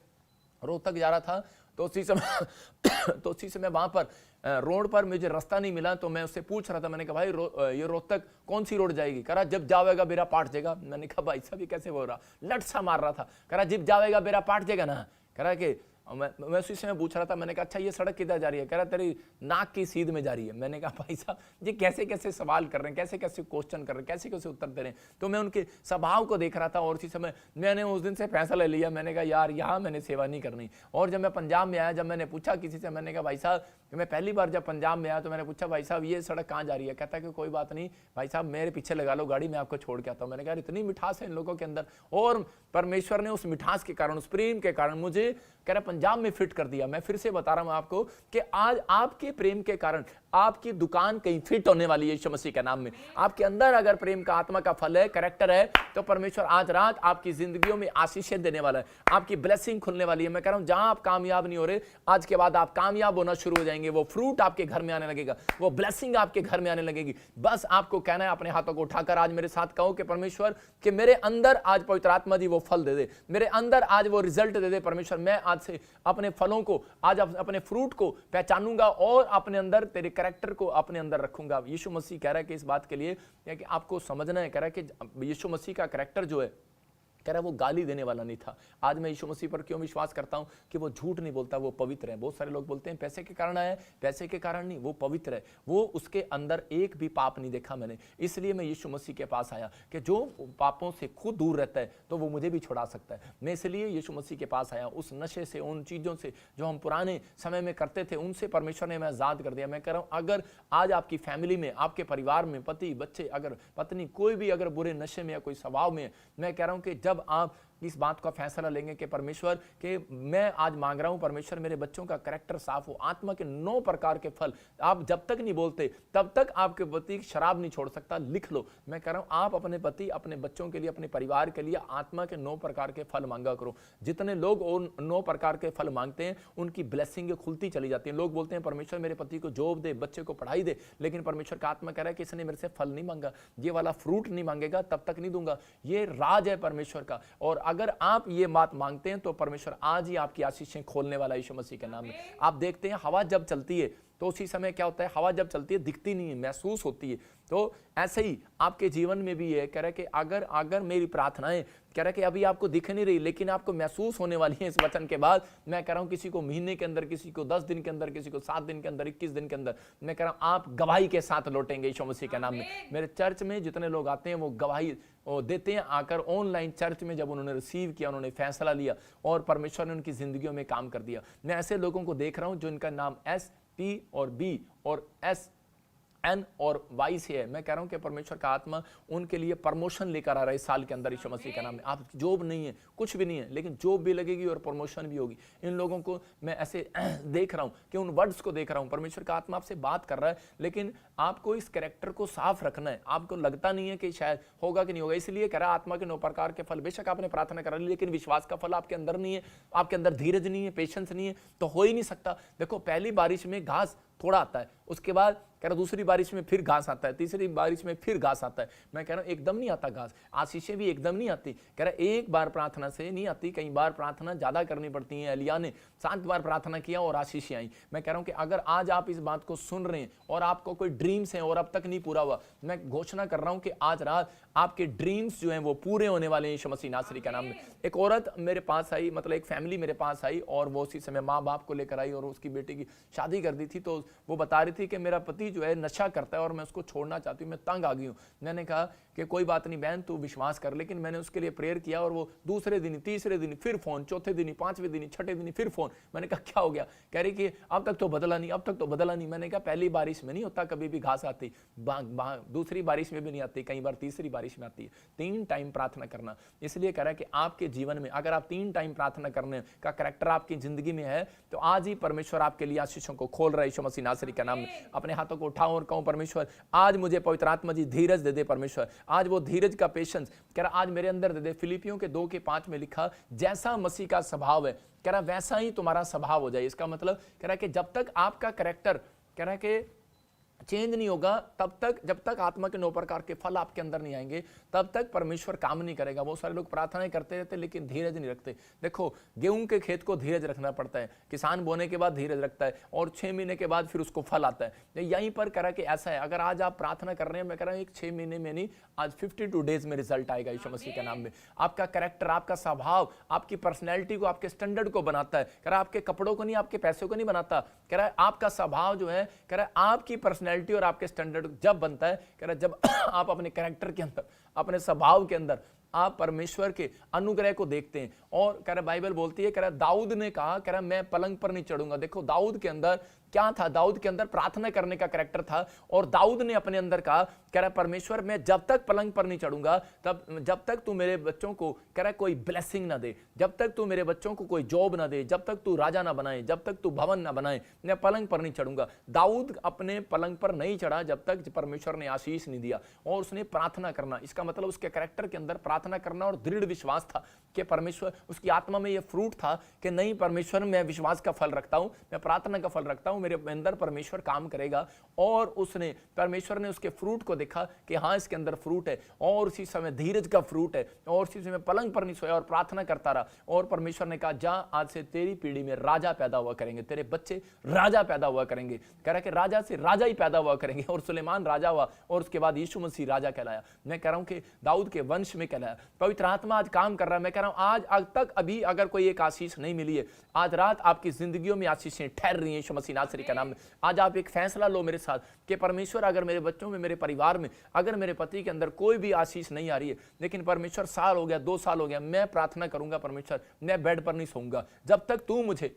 रोहतक जा रहा था तो उसी समय वहां पर रोड पर मुझे रास्ता नहीं मिला, तो मैं उससे पूछ रहा था, मैंने कहा भाई ये रोहतक कौन सी रोड जाएगी, कह रहा जब जावेगा बेरा पाट जाएगा। मैंने कहा भाई साहब ये कैसे बोल रहा, लट सा मार रहा था, कह रहा जब जावेगा बेरा पाट जाएगा ना, कह रहा कि मैं उसी समय पूछ रहा था, मैंने कहा अच्छा ये सड़क किधर जा रही है, कह रहा तेरी नाक की सीध में जा रही है। मैंने कहा भाई साहब ये कैसे कैसे सवाल कर रहे हैं, कैसे कैसे क्वेश्चन कर रहे हैं, कैसे कैसे उत्तर दे रहे हैं। तो मैं उनके स्वभाव को देख रहा था और उसी समय मैंने उस दिन से फैसला ले लिया, मैंने कहा यार यहाँ मैंने सेवा नहीं करनी। और जब मैं पंजाब में आया, जब मैंने पूछा किसी से, मैंने कहा भाई साहब, मैं पहली बार जब पंजाब में आया तो मैंने पूछा भाई साहब ये सड़क कहाँ जा रही है, कहता है कि कोई बात नहीं भाई साहब मेरे पीछे लगा लो गाड़ी, मैं आपको छोड़ के आता हूँ। मैंने कहा इतनी मिठास है इन लोगों के अंदर, और परमेश्वर ने उस मिठास के कारण, उस प्रेम के कारण मुझे कह रहा पंजाब में फिट कर दिया। मैं फिर से बता रहा हूं आपको कि आज आपके प्रेम के कारण आपकी दुकान कहीं फिट होने वाली है यीशु मसीह के नाम में। आपके अंदर अगर प्रेम का, आत्मा का फल है, कैरेक्टर है, तो परमेश्वर आज रात आपकी जिंदगियों में आशीषें देने वाला है, आपकी ब्लेसिंग खुलने वाली है। मैं कह रहा हूं जहां आप कामयाब नहीं हो रहे, आज के बाद आप कामयाब होना शुरू हो जाएंगे। वो फ्रूट आपके घर में आने लगेगा, वो ब्लेसिंग आपके घर में आने लगेगी। बस आपको कहना है, अपने हाथों को उठाकर आज मेरे साथ कहो कि परमेश्वर कि मेरे अंदर आज पवित्र आत्मा जी वो फल दे दे, मेरे अंदर आज वो रिजल्ट दे दे। परमेश्वर मैं आज से अपने फलों को, आज अपने फ्रूट को पहचानूंगा और अपने अंदर तेरे कैरेक्टर को अपने अंदर रखूंगा। यीशु मसीह कह रहा है कि इस बात के लिए कि आपको समझना है, कह रहा है कि यीशु मसीह का कैरेक्टर जो है, कह रहा है वो गाली देने वाला नहीं था। आज मैं यीशु मसीह पर क्यों विश्वास करता हूं कि वो झूठ नहीं बोलता, वो पवित्र है। बहुत सारे लोग बोलते हैं पैसे के कारण आया, पैसे के कारण नहीं, वो पवित्र है, वो उसके अंदर एक भी पाप नहीं देखा मैंने। इसलिए मैं यीशु मसीह के पास आया कि जो पापों से खुद दूर रहता है तो वो मुझे भी छुड़ा सकता है। मैं इसलिए यीशु मसीह के पास आया। उस नशे से, उन चीज़ों से जो हम पुराने समय में करते थे, उनसे परमेश्वर ने हमें आज़ाद कर दिया। मैं कह रहा हूँ अगर आज आपकी फैमिली में, आपके परिवार में, पति, बच्चे, अगर पत्नी, कोई भी अगर बुरे नशे में या कोई स्वभाव में, मैं कह रहा हूँ कि जब आप इस बात का फैसला लेंगे कि परमेश्वर के मैं आज मांग रहा हूं परमेश्वर मेरे बच्चों का कैरेक्टर साफ हो, आत्मा के 9 प्रकार के फल, आप जब तक नहीं बोलते तब तक आपके पति शराब नहीं छोड़ सकता। लिख लो, मैं कह रहा हूं आप अपने पति, अपने बच्चों के लिए, अपने परिवार के लिए आत्मा के 9 प्रकार के फल मांगा करो। जितने लोग उन 9 प्रकार के फल मांगते हैं उनकी ब्लेसिंग खुलती चली जाती है। लोग बोलते हैं परमेश्वर मेरे पति को जॉब दे, बच्चे को पढ़ाई दे, लेकिन परमेश्वर का आत्मा कह रहा है कि इसने मेरे से फल नहीं मांगा, ये वाला फ्रूट नहीं मांगेगा तब तक नहीं दूंगा। ये राज है परमेश्वर का। और अगर आप ये बात मांगते हैं तो परमेश्वर आज ही आपकी आशीषें खोलने वाला यीशु मसीह के नाम में। आप देखते हैं हवा जब चलती है तो उसी समय क्या होता है, हवा जब चलती है दिखती नहीं है, महसूस होती है। तो ऐसे ही आपके जीवन में भी है, कह रहा है कि अगर मेरी प्रार्थनाएं, कह रहा है कि अभी आपको दिख नहीं रही लेकिन आपको महसूस होने वाली है इस वचन के बाद। मैं कह रहा हूं किसी को महीने के अंदर, किसी को 10 दिन के अंदर, किसी को 7 दिन के अंदर, 21 दिन के अंदर, मैं कह रहा हूं आप गवाही के साथ लौटेंगे यीशु मसीह के नाम में। मेरे चर्च में जितने लोग आते हैं वो गवाही देते हैं आकर। ऑनलाइन चर्च में जब उन्होंने रिसीव किया, उन्होंने फैसला लिया और परमेश्वर ने उनकी जिंदगियों में काम कर दिया। मैं ऐसे लोगों को देख रहा हूं जो इनका नाम SP और B और S एन और वाई से है। मैं कह रहा हूं कि परमेश्वर का आत्मा उनके लिए प्रमोशन लेकर आ रहा है इस साल के अंदर यीशु मसीह का नाम में। आप जॉब नहीं है, कुछ भी नहीं है, लेकिन जॉब भी लगेगी और प्रमोशन भी होगी। इन लोगों को मैं ऐसे देख रहा हूं कि उन वर्ड्स को देख रहा हूं, परमेश्वर का आत्मा आपसे बात कर रहा है, लेकिन आपको इस कैरेक्टर को साफ रखना है। आपको लगता नहीं है कि शायद होगा कि नहीं होगा, इसलिए कह रहा आत्मा के 9 प्रकार के फल। बेशक आपने प्रार्थना करा ली, लेकिन विश्वास का फल आपके अंदर नहीं है, आपके अंदर धीरज नहीं है, पेशेंस नहीं है, तो हो ही नहीं सकता। देखो पहली बारिश में घास थोड़ा आता है, उसके बाद कह रहा दूसरी बारिश में फिर घास आता है, तीसरी बारिश में फिर घास आता है। मैं कह रहा हूं एकदम नहीं आता घास, आशीषें भी एकदम नहीं आती। कह रहा एक बार प्रार्थना से नहीं आती, कई बार प्रार्थना ज्यादा करनी पड़ती है। एलिया ने 7 बार प्रार्थना किया और आशीषें आई। मैं कह रहा हूं कि अगर आज आप इस बात को सुन रहे हैं और आपको कोई ड्रीम्स है और अब तक नहीं पूरा हुआ, मैं घोषणा कर रहा हूं कि आज रात आपके ड्रीम्स जो हैं वो पूरे होने वाले हैं यीशु मसीह नासरी का नाम में। एक औरत मेरे पास आई, मतलब एक फैमिली मेरे पास आई, और वो उसी समय माँ बाप को लेकर आई और उसकी बेटी की शादी कर दी थी। तो वो बता रही थी कि मेरा पति जो है नशा करता है और मैं उसको छोड़ना चाहती हूँ, मैं तंग आ गई हूँ। मैंने कहा कि कोई बात नहीं बहन, तू विश्वास कर। लेकिन मैंने उसके लिए प्रेयर किया और वो दूसरे दिन, तीसरे दिन फिर फोन, चौथे दिन, पांचवें दिन, छठे दिन फिर फोन। मैंने कहा क्या हो गया? कह रही कि अब तक तो बदला नहीं, अब तक तो बदला नहीं। मैंने कहा पहली बारिश में नहीं होता कभी भी घास आती, दूसरी बारिश में भी नहीं आती, कई बार तीसरी बारिश में आती है। 3 टाइम प्रार्थना करना, इसलिए कह रहा है कि आपके जीवन में अगर आप 3 टाइम प्रार्थना करने का कैरेक्टर आपकी जिंदगी में है, तो आज ही परमेश्वर आपके लिए आशीषों को खोल रहा है यीशु मसीह नासरी का नाम में। अपने हाथों को उठाओ और कहो परमेश्वर आज मुझे पवित्र आत्मा जी धीरज दे दे। परमेश्वर आज वो धीरज का पेशेंस कह रहा आज मेरे अंदर दे दे। फिलिपियों के 2:5 में लिखा, जैसा मसीह का स्वभाव है कह रहा वैसा ही तुम्हारा स्वभाव हो जाए। इसका मतलब कह रहा है कि जब तक आपका कैरेक्टर कह रहा है कि चेंज नहीं होगा, तब तक, जब तक आत्मा के 9 प्रकार के फल आपके अंदर नहीं आएंगे, तब तक परमेश्वर काम नहीं करेगा। बहुत सारे लोग प्रार्थनाएं करते रहते लेकिन धीरज नहीं रखते। देखो गेहूं के खेत को धीरज रखना पड़ता है, किसान बोने के बाद धीरज रखता है और 6 महीने के बाद फिर उसको फल आता है। यहीं पर कह रहा कि ऐसा है, अगर आज आप प्रार्थना कर रहे हैं, मैं कह रहा हूं 6 महीने में नहीं, आज 52 डेज में रिजल्ट आएगा यीशु मसीह के नाम में। आपका कैरेक्टर, आपका स्वभाव, आपकी पर्सनैलिटी को, आपके स्टैंडर्ड को बनाता है। कह रहा आपके कपड़ों को नहीं, आपके पैसों को नहीं बनाता। कह रहा है आपका स्वभाव जो है, कह रहा है आपकी पर्सनैलिटी और आपके स्टैंडर्ड जब बनता है, कह रहा जब आप अपने कैरेक्टर के अंदर, अपने स्वभाव के अंदर आप परमेश्वर के अनुग्रह को देखते हैं। और कह रहा बाइबल बोलती है, कह रहा दाऊद ने कहा, कह रहा मैं पलंग पर नहीं चढ़ूंगा। देखो दाऊद के अंदर क्या था? दाऊद के अंदर प्रार्थना करने का कैरेक्टर था और दाऊद ने अपने अंदर कहा, कह रहा परमेश्वर मैं जब तक पलंग पर नहीं चढ़ूंगा, तब जब तक तू मेरे बच्चों को कह रहा कोई ब्लेसिंग ना दे, जब तक तू मेरे बच्चों को कोई जॉब ना दे, जब तक तू राजा ना बनाए, जब तक तू भवन ना बनाए, मैं पलंग पर नहीं चढ़ूंगा। दाऊद अपने पलंग पर नहीं चढ़ा जब तक परमेश्वर ने आशीष नहीं दिया, और उसने प्रार्थना करना। इसका मतलब उसके कैरेक्टर के अंदर प्रार्थना करना और दृढ़ विश्वास था कि परमेश्वर, उसकी आत्मा में यह फ्रूट था कि नहीं परमेश्वर मैं विश्वास का फल रखता हूं, मैं प्रार्थना का फल रखता हूं, मेरे अंदर परमेश्वर काम करेगा। और उसने, परमेश्वर ने उसके फ्रूट को देखा कि हाँ इसके अंदर फ्रूट है, और उसी समय धीरज का फ्रूट है, और उसी समय पलंग पर नहीं सोया और प्रार्थना करता रहा। और परमेश्वर ने कहा जा आज से तेरी पीढ़ी में राजा पैदा हुआ करेंगे, तेरे बच्चे राजा पैदा हुआ करेंगे। कह रहा कि राजा से राजा ही पैदा हुआ करेंगे। और सुलेमान राजा हुआ और उसके बाद यीशु मसीह राजा कहलाया। मैं कह रहा हूं कि दाऊद के वंश में कहलाया। पवित्र आत्मा आज काम कर रहा है। मैं कह रहा हूं आज तक अभी अगर कोई एक आशीष नहीं मिली है, आज रात आपकी जिंदगियों में आशीषें ठहर रही हैं यीशु मसीह नासरी का नाम में। आज आप एक फैसला लो मेरे साथ कि परमेश्वर अगर मेरे बच्चों में, मेरे परिवार में, अगर मेरे पति के अंदर कोई भी आशीष नहीं आ रही है, लेकिन परमेश्वर साल हो गया, 2 साल हो गया, मैं प्रार्थना करूंगा परमेश्वर मैं बेड पर नहीं सोऊंगा जब तक तू मुझे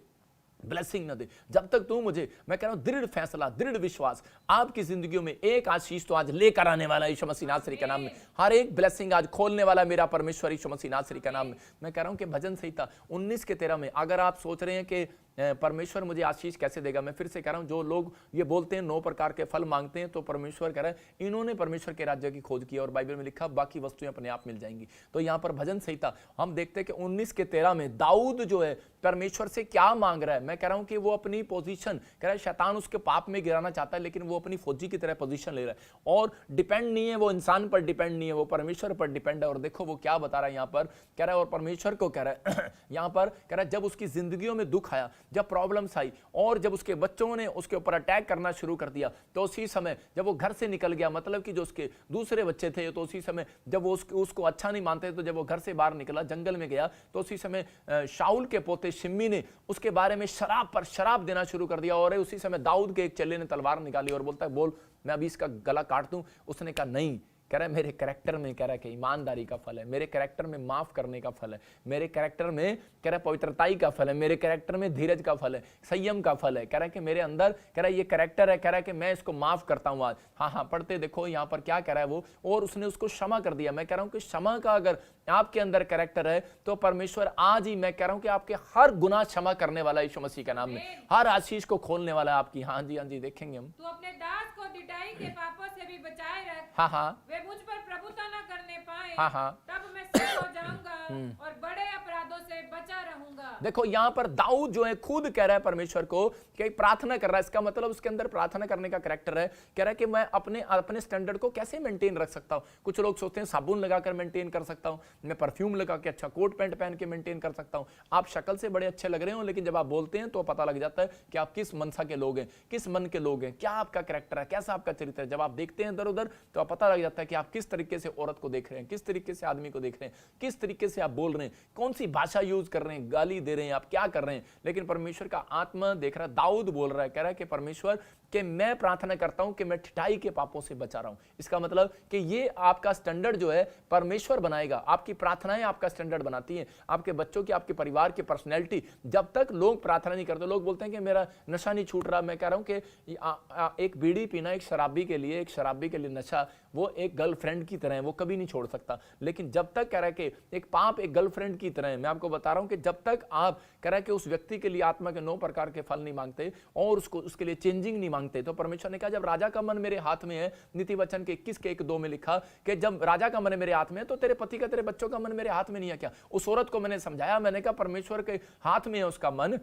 ब्लेसिंग न दे, जब तक तू मुझे, मैं कह रहा हूं दृढ़ फैसला, दृढ़ विश्वास आपकी जिंदगियों में एक आशीष तो आज लेकर आने वाला है यीशु मसीह नासरी का नाम में। हर एक ब्लेसिंग आज खोलने वाला मेरा परमेश्वर यीशु मसीह नासरी का नाम में। मैं कह रहा हूं कि भजन संहिता 19:13 में अगर आप सोच रहे हैं कि परमेश्वर मुझे आशीष कैसे देगा, मैं फिर से कह रहा हूं जो लोग ये बोलते हैं 9 प्रकार के फल मांगते हैं, तो परमेश्वर कह रहा है इन्होंने परमेश्वर के राज्य की खोज की और बाइबल में लिखा बाकी वस्तुएं अपने आप मिल जाएंगी। तो यहां पर भजन संहिता हम देखते हैं कि 19:13 में दाऊद जो है परमेश्वर से क्या मांग रहा है। मैं कह रहा हूं कि वो अपनी पोजीशन, कह रहा है शैतान उसके पाप में गिराना चाहता है, लेकिन वो अपनी फौजी की तरह पोजीशन ले रहा है और डिपेंड नहीं है, वो इंसान पर डिपेंड नहीं है, वो परमेश्वर पर डिपेंड है। और देखो वो क्या बता रहा है यहां पर, कह रहा है और परमेश्वर को कह रहा है यहां पर कह रहा है जब उसकी जिंदगियों में दुख आया, जब प्रॉब्लम्स आई और जब उसके बच्चों ने उसके ऊपर अटैक करना शुरू कर दिया, तो उसी समय जब वो घर से निकल गया, मतलब कि जो उसके दूसरे बच्चे थे, तो उसी समय जब वो उसको अच्छा नहीं मानते, तो जब वो घर से बाहर निकला, जंगल में गया, तो उसी समय शाऊल के पोते शिम्मी ने उसके बारे में शराब पर शराब देना शुरू कर दिया। और उसी समय दाऊद के एक चेले ने तलवार निकाली और बोलता है बोल मैं अभी इसका गला काट दूं। उसने कहा नहीं, कह रहा है मेरे कैरेक्टर में, कह रहा है कि ईमानदारी का फल है, मेरे कैरेक्टर में माफ करने का फल है, मेरे कैरेक्टर में कह रहा है पवित्रताई का फल है, मेरे कैरेक्टर में धीरज का फल है, संयम का फल है। कह रहा है कि मेरे अंदर कह रहा है ये कैरेक्टर है, कह रहा है कि मैं इसको माफ करता हूं आज। हाँ, पढ़ते देखो यहाँ पर क्या कह रहा है वो, और उसने उसको क्षमा कर दिया। मैं कह रहा हूं कि क्षमा का अगर आपके अंदर कैरेक्टर है तो परमेश्वर आज ही, मैं कह रहा हूं कि आपके हर गुनाह क्षमा करने वाला यीशु मसीह के नाम में, हर आशीष को खोलने वाला है आपकी। हाँ जी देखेंगे हम। तू अपने दास को ढिठाई के पापों से भी बचाए रख। हाँ, वे मुझ पर प्रभुता न करने पाए। हाँ, तब मैं सिद्ध हो जाऊंगा और बड़े अपराधों से बचा रहूंगा। देखो यहाँ पर दाऊद जो है खुद कह रहा है परमेश्वर को कि प्रार्थना कर रहा है, इसका मतलब उसके अंदर प्रार्थना करने का कैरेक्टर है। कह रहा है कि मैं अपने स्टैंडर्ड को कैसे मेंटेन रख सकता हूं। कुछ लोग सोचते हैं साबुन लगाकर मेंटेन कर सकता हूं, मैं परफ्यूम लगा के अच्छा कोट पैंट पहन के मेंटेन कर सकता हूं। आप शक्ल से बड़े अच्छे लग रहे हो, लेकिन जब आप बोलते हैं तो पता लग जाता है कि आप किस मनसा के लोग हैं, किस मन के लोग हैं, क्या आपका कैरेक्टर है, कैसा आपका चरित्र है। जब आप देखते हैं इधर उधर तो आप पता लग जाता है कि आप किस तरीके से औरत को देख रहे हैं, किस तरीके से आदमी को देख रहे हैं, किस तरीके से आप बोल रहे हैं, कौन सी भाषा यूज कर रहे हैं, गाली दे रहे हैं, आप क्या कर रहे हैं। लेकिन परमेश्वर का आत्मा देख रहा है, दाऊद बोल रहा है, कह रहा है कि परमेश्वर कि मैं प्रार्थना करता हूं कि मैं ठिठाई के पापों से बचा रहा हूं। इसका मतलब कि ये आपका स्टैंडर्ड जो है परमेश्वर बनाएगा, आपकी प्रार्थनाएं आपका स्टैंडर्ड बनाती हैं, आपके बच्चों की, आपके परिवार की पर्सनैलिटी। जब तक लोग प्रार्थना नहीं करते, लोग बोलते हैं कि मेरा नशा नहीं छूट रहा। मैं कह रहा हूं कि एक बीड़ी पीना एक शराबी के लिए नशा वो एक गर्लफ्रेंड की तरह है, वो कभी नहीं छोड़ सकता। लेकिन जब तक कह रहा है कि एक पाप एक गर्लफ्रेंड की तरह है, मैं आपको बता रहा हूं कि जब तक आप कह रहा है कि उस व्यक्ति के लिए आत्मा के 9 प्रकार के फल नहीं मांगते और उसके लिए चेंजिंग नहीं मांगते, तो परमेश्वर ने कहा जब राजा का मन मेरे हाथ में है, नीति वचन के 21 के 1-2 में लिखा कि जब राजा का मन मेरे हाथ में है तो तेरे पति का, तेरे बच्चों का मन मेरे हाथ में नहीं है क्या। उस औरत को मैंने समझाया, मैंने कहा परमेश्वर के हाथ में है उसका मन,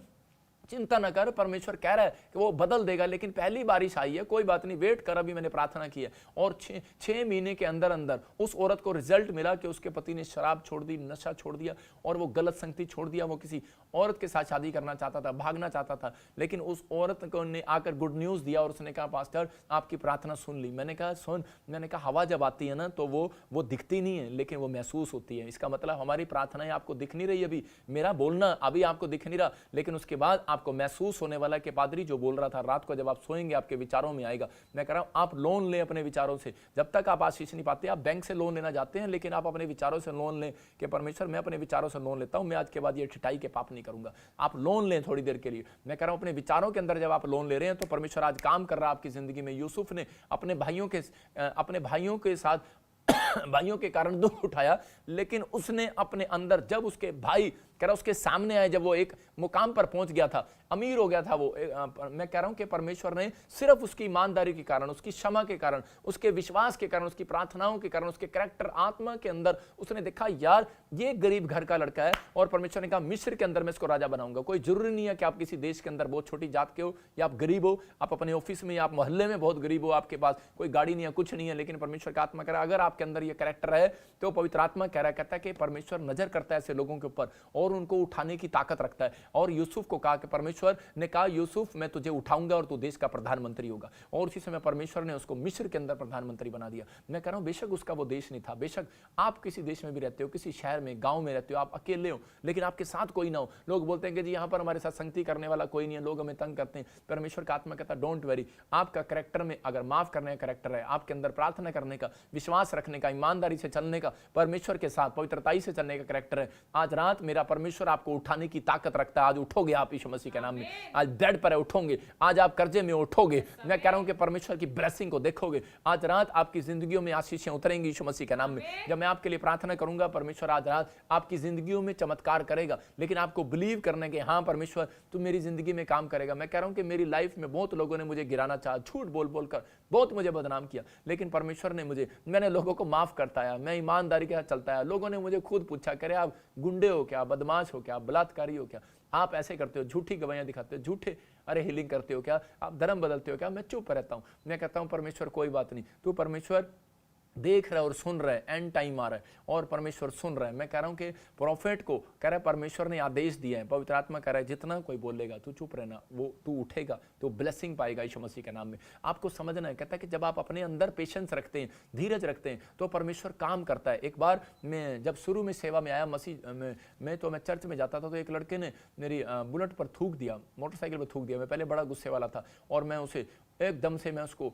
चिंता न कर, परमेश्वर कह रहा है कि वो बदल देगा। लेकिन पहली बारिश आई है, कोई बात नहीं, वेट कर, अभी मैंने प्रार्थना की है। और 6 महीने के अंदर अंदर उस औरत को रिजल्ट मिला कि उसके पति ने शराब छोड़ दी, नशा छोड़ दिया और वो गलत संगति छोड़ दिया। वो किसी औरत के साथ शादी करना चाहता था, भागना चाहता था, लेकिन उस औरत को ने आकर गुड न्यूज दिया और उसने कहा पास्टर आपकी प्रार्थना सुन ली। मैंने कहा सुन, मैंने कहा हवा जब आती है ना तो वो दिखती नहीं है, लेकिन वो महसूस होती है। इसका मतलब हमारी प्रार्थनाएं आपको दिख नहीं रही, अभी मेरा बोलना अभी आपको दिख नहीं रहा, लेकिन उसके बाद आपको महसूस होने वाला कि पादरी जो बोल रहा था रात को जब आप सोएंगे आपके विचारों में आएगा। मैं कह रहा हूं आप लोन लें अपने विचारों से, जब तक आप आशीष नहीं पाते। आप बैंक से लोन लेना जाते हैं, लेकिन आप अपने विचारों से लोन लें कि परमेश्वर मैं अपने विचारों से लोन लेता हूं, मैं आज के बाद ये ठिठाई के पाप नहीं करूंगा। आप लोन लें थोड़ी देर के लिए। मैं कह रहा हूं अपने विचारों के अंदर जब आप लोन ले रहे हैं तो परमेश्वर आज काम कर रहा है आपकी जिंदगी में। यूसुफ ने अपने भाइयों के साथ भाइयों के कारण दुख उठाया, लेकिन उसने अपने अंदर जब उसके भाई कह रहा उसके सामने आए, जब वो एक मुकाम पर पहुंच गया था, अमीर हो गया था वो, मैं कह रहा हूं कि परमेश्वर ने सिर्फ उसकी ईमानदारी के कारण, उसकी क्षमा के कारण, उसके विश्वास के कारण, उसकी प्रार्थनाओं के कारण, उसके कैरेक्टर आत्मा के अंदर उसने देखा यार ये गरीब घर का लड़का है, और परमेश्वर ने कहा मिस्र के अंदर मैं इसको राजा बनाऊंगा। कोई जरूरी नहीं है कि आप किसी देश के अंदर बहुत छोटी जात के हो या आप गरीब हो, आप अपने ऑफिस में या आप मोहल्ले में बहुत गरीब हो, आपके पास कोई गाड़ी नहीं है, कुछ नहीं है, लेकिन परमेश्वर का आत्मा कह रहा है अगर आपके अंदर ये कैरेक्टर है तो पवित्र आत्मा कह रहा है, कहता है कि परमेश्वर नजर करता है ऐसे लोगों के ऊपर और उनको उठाने की ताकत रखता है। और यूसुफ को कहा कि परमेश्वर ने कहा यूसुफ मैं तुझे उठाऊंगा और तू देश का प्रधानमंत्री होगा, और उसी समय परमेश्वर ने उसको मिस्र के अंदर प्रधानमंत्री बना दिया। मैं कह रहा हूं बेशक उसका वो देश नहीं था, बेशक आप किसी देश में भी रहते हो, किसी शहर में गांव में रहते हो, आप अकेले हो, लेकिन आपके साथ कोई ना हो, लोग बोलते हैं कि जी यहां पर हमारे साथ संगति करने वाला कोई नहीं है, लोग हमें तंग करते हैं। परमेश्वर का आत्मा कहता है डोंट वरी, आपका कैरेक्टर में अगर माफ करने का कैरेक्टर है, आपके अंदर प्रार्थना करने का, विश्वास रखने का, ईमानदारी से चलने का, परमेश्वर के साथ पवित्रताई से चलने का कैरेक्टर है, आज रात मेरा परमेश्वर आपको उठाने की ताकत रखता है। आज उठोगे आप यीशु मसीह के नाम में, आज बेड पर उठोगे, आज आप कर्जे में उठोगे। मैं कह रहा हूं कि परमेश्वर की ब्लेसिंग को देखोगे, आज रात आपकी जिंदगियों में आशीषें उतरेंगी यीशु मसीह के नाम में। जब मैं आपके लिए प्रार्थना करूंगा परमेश्वर आज रात आपकी जिंदगियों में चमत्कार करेगा, लेकिन आपको बिलीव करने के हाँ परमेश्वर तू मेरी जिंदगी में काम करेगा। मैं कह रहा हूं कि मेरी लाइफ में बहुत लोगों ने मुझे गिराना चाहा, झूठ बोल बोल कर बहुत मुझे बदनाम किया, लेकिन परमेश्वर ने मैंने लोगों को माफ करता है, मैं ईमानदारी के साथ चलता है। लोगों ने मुझे खुद पूछा करे आप गुंडे हो क्या, बदमाश हो क्या, बलात्कारी हो क्या, आप ऐसे करते हो, झूठी गवाहियां दिखाते हो, झूठे अरे हीलिंग करते हो क्या, आप धर्म बदलते हो क्या। मैं चुप रहता हूं, मैं कहता हूं परमेश्वर कोई बात नहीं, तू परमेश्वर देख रहा है और सुन रहा है, एंड टाइम आ रहा है और परमेश्वर सुन रहा है। मैं कह रहा हूं कि प्रोफेट को कह रहा है परमेश्वर ने आदेश दिया है, पवित्र आत्मा कह रहा है जितना कोई बोलेगा तू चुप रहना, वो तू उठेगा तो ब्लेसिंग पाएगा यीशु मसीह के नाम में। आपको समझना है, कहता है कि जब आप अपने अंदर पेशेंस रखते हैं, धीरज रखते हैं, तो परमेश्वर काम करता है। एक बार मैं जब शुरू में सेवा में आया मसीह मैं चर्च में जाता था, तो एक लड़के ने मेरी बुलेट पर थूक दिया, मोटरसाइकिल पर थूक दिया। मैं पहले बड़ा गुस्से वाला था और मैं उसे एकदम से मैं उसको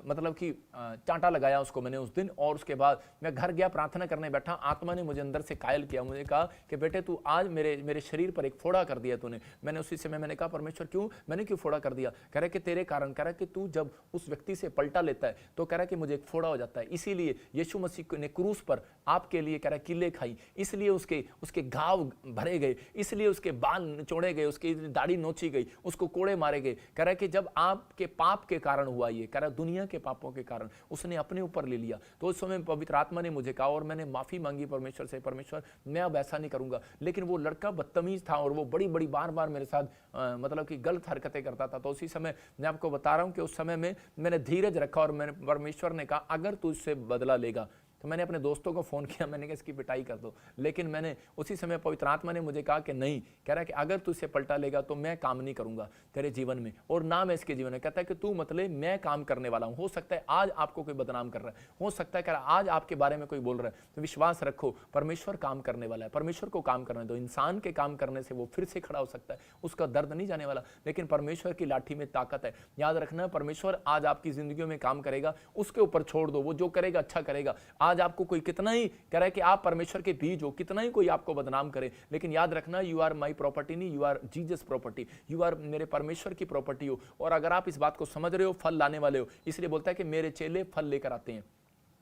मतलब कि चांटा लगाया उसको मैंने उस दिन। और उसके बाद मैं घर गया, प्रार्थना करने बैठा, आत्मा ने मुझे अंदर से कायल किया, मुझे कहा कि बेटे तू आज मेरे शरीर पर एक फोड़ा कर दिया तूने। मैंने उसी समय मैंने कहा परमेश्वर क्यों, मैंने क्यों फोड़ा कर दिया? कह रहा कि तेरे कारण, कह रहा कि तू जब उस व्यक्ति से पलटा लेता है तो कह रहा कि मुझे एक फोड़ा हो जाता है, इसीलिए यीशु मसीह ने क्रूस पर आपके लिए कह रहा किले खाई, इसलिए उसके घाव भरे गए, इसलिए उसके बाल निचोड़े गए, उसकी दाढ़ी नोची गई, उसको कोड़े मारे गए। कह रहा कि जब आपके पाप के कारण हुआ ये, कह रहा दुनिया के पापों के कारण उसने अपने ऊपर ले लिया। तो उस समय पवित्र आत्मा ने मुझे कहा और मैंने माफी मांगी परमेश्वर से, परमेश्वर मैं अब ऐसा नहीं करूंगा। लेकिन वो लड़का बदतमीज था और वो बड़ी बड़ी बार बार मेरे साथ मतलब कि गलत हरकतें करता था। तो उसी समय मैं आपको बता रहा हूं कि उस समय में मैंने धीरज रखा और मैंने परमेश्वर ने कहा अगर तू इससे बदला लेगा, तो मैंने अपने दोस्तों को फोन किया, मैंने कहा इसकी पिटाई कर दो। लेकिन मैंने उसी समय पवित्र आत्मा ने मुझे कहा कि नहीं, कह रहा है कि अगर तू इसे पलटा लेगा तो मैं काम नहीं करूंगा तेरे जीवन में और ना मैं इसके जीवन में। कहता है कि तू मतलब मैं काम करने वाला हूं। हो सकता है आज आपको कोई बदनाम कर रहा है, हो सकता है कह रहा आज आपके बारे में कोई बोल रहा है, तो विश्वास रखो परमेश्वर काम करने वाला है। परमेश्वर को काम करने दो। इंसान के काम करने से वो फिर से खड़ा हो सकता है, उसका दर्द नहीं जाने वाला, लेकिन परमेश्वर की लाठी में ताकत है। याद रखना परमेश्वर आज आपकी जिंदगी में काम करेगा, उसके ऊपर छोड़ दो, वो जो करेगा अच्छा करेगा। आज आपको कोई कितना ही कह रहा है कि आप परमेश्वर के बीज हो, कितना ही कोई आपको बदनाम करे, लेकिन याद रखना यू आर माई प्रॉपर्टी नहीं, you are Jesus property, you are मेरे परमेश्वर की प्रॉपर्टी हो। और अगर आप इस बात को समझ रहे हो, फल लाने वाले हो। इसलिए बोलता है कि मेरे चेले फल लेकर आते हैं,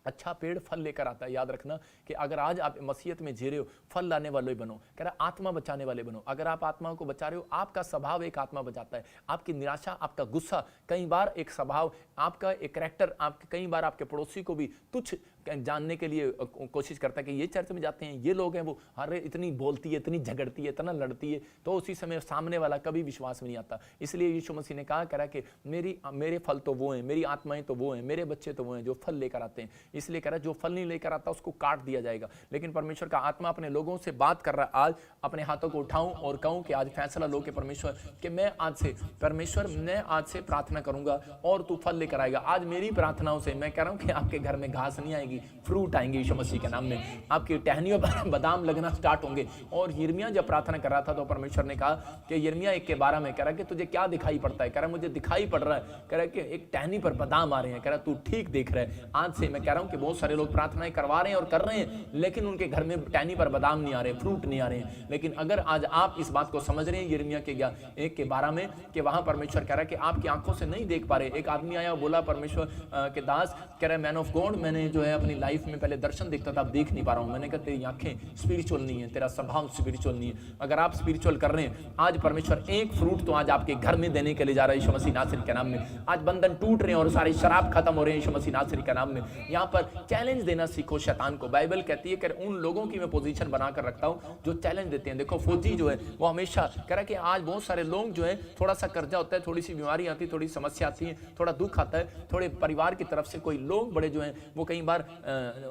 अच्छा पेड़ फल लेकर आता है। याद रखना कि अगर आज आप मसीहत में जी रहे हो, फल लाने वाले बनो। कह रहा आत्मा बचाने वाले बनो। अगर आप आत्मा को बचा रहे हो, आपका स्वभाव एक आत्मा बचाता है। आपकी निराशा, आपका गुस्सा, कई बार एक स्वभाव, आपका एक कैरेक्टर, आपके कई बार आपके पड़ोसी को भी तुच्छ जानने के लिए कोशिश करता है कि ये चर्च में जाते हैं, ये लोग हैं, वो अरे इतनी बोलती है, इतनी झगड़ती है, इतना लड़ती है। तो उसी समय सामने वाला कभी विश्वास में नहीं आता। इसलिए यीशु मसीह ने कहा, कह रहा कि मेरे फल तो वो हैं, मेरी आत्माएं तो वो हैं, मेरे बच्चे तो वो हैं जो फल लेकर आते हैं। इसलिए कह रहा जो फल नहीं लेकर आता उसको काट दिया जाएगा। लेकिन परमेश्वर का आत्मा अपने लोगों से बात कर रहा है। आज अपने हाथों को उठाऊं और कहूं कि आज फैसला लो कि परमेश्वर कि मैं आज से प्रार्थना करूंगा और तू फल लेकर आएगा। आज मेरी प्रार्थनाओं से मैं कह रहा हूं कि आपके घर में घास नहीं आएगी, फ्रूट आएंगे यीशु मसीह के नाम में। आपकी टहनियों पर बादाम लगना स्टार्ट होंगे। और यिर्मयाह जब प्रार्थना कर रहा था तो परमेश्वर ने कहा कि यिर्मयाह 1:12 में कह रहा कि तुझे क्या दिखाई पड़ता है? कह रहा मुझे दिखाई पड़ रहा है, कह रहा कि एक टहनी पर बादाम आ रहे हैं। कह रहा तू ठीक देख रहा है। आज से मैं कह रहा हूं कि बहुत सारे लोग प्रार्थनाएं करवा रहे हैं और कर रहे हैं, लेकिन उनके घर में टहनी पर बादाम नहीं आ रहे, फ्रूट नहीं आ रहे हैं। लेकिन अगर आज आप इस बात को समझ रहे हैं यिर्मयाह के 1:12 में कि वहां परमेश्वर कह रहा है कि आपकी आंखों से नहीं देख पा रहे। एक आदमी आया बोला परमेश्वर के दास, कह रहा है मैन ऑफ गॉड, मैंने जो है अपनी लाइफ में पहले दर्शन देखता था, अब देख नहीं पा रहा हूं। मैंने कहा तेरी आंखें स्पिरिचुअल नहीं है, तेरा स्वभाव स्पिरिचुअल नहीं है। अगर आप स्पिरिचुअल कर रहे हैं, आज परमेश्वर एक फ्रूट तो आज आपके घर में देने के लिए जा रहा है यीशु मसीह नासरी के नाम में। आज बंधन टूट रहे हैं और सारी शराब खत्म हो रहे हैं यीशु मसीह नासरी के नाम में। यहाँ पर चैलेंज देना सीखो शैतान को। बाइबल कहती है कि उन लोगों की मैं पोजीशन बनाकर रखता हूं जो चैलेंज देते हैं। देखो फौजी जो है वो हमेशा कह रहा है कि आज बहुत सारे लोग जो है थोड़ा सा कर्जा होता है, थोड़ी सी बीमारी आती है, थोड़ी समस्या आती है, थोड़ा दुख आता है, थोड़े परिवार की तरफ से कोई लोग बड़े जो हैं वो कई बार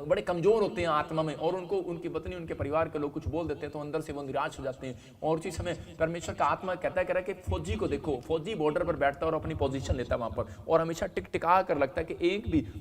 बड़े कमजोर होते हैं आत्मा में, और उनको उनकी पत्नी, उनके परिवार के लोग कुछ बोल देते हैं तो अंदर से वो निराश हो जाते हैं। और उसी समय परमेश्वर का आत्मा कहता है कि फौजी को देखो, फौजी बॉर्डर पर बैठता है और अपनी पोजीशन लेता है वहां पर, और हमेशा टिकटिका कर लगता है कि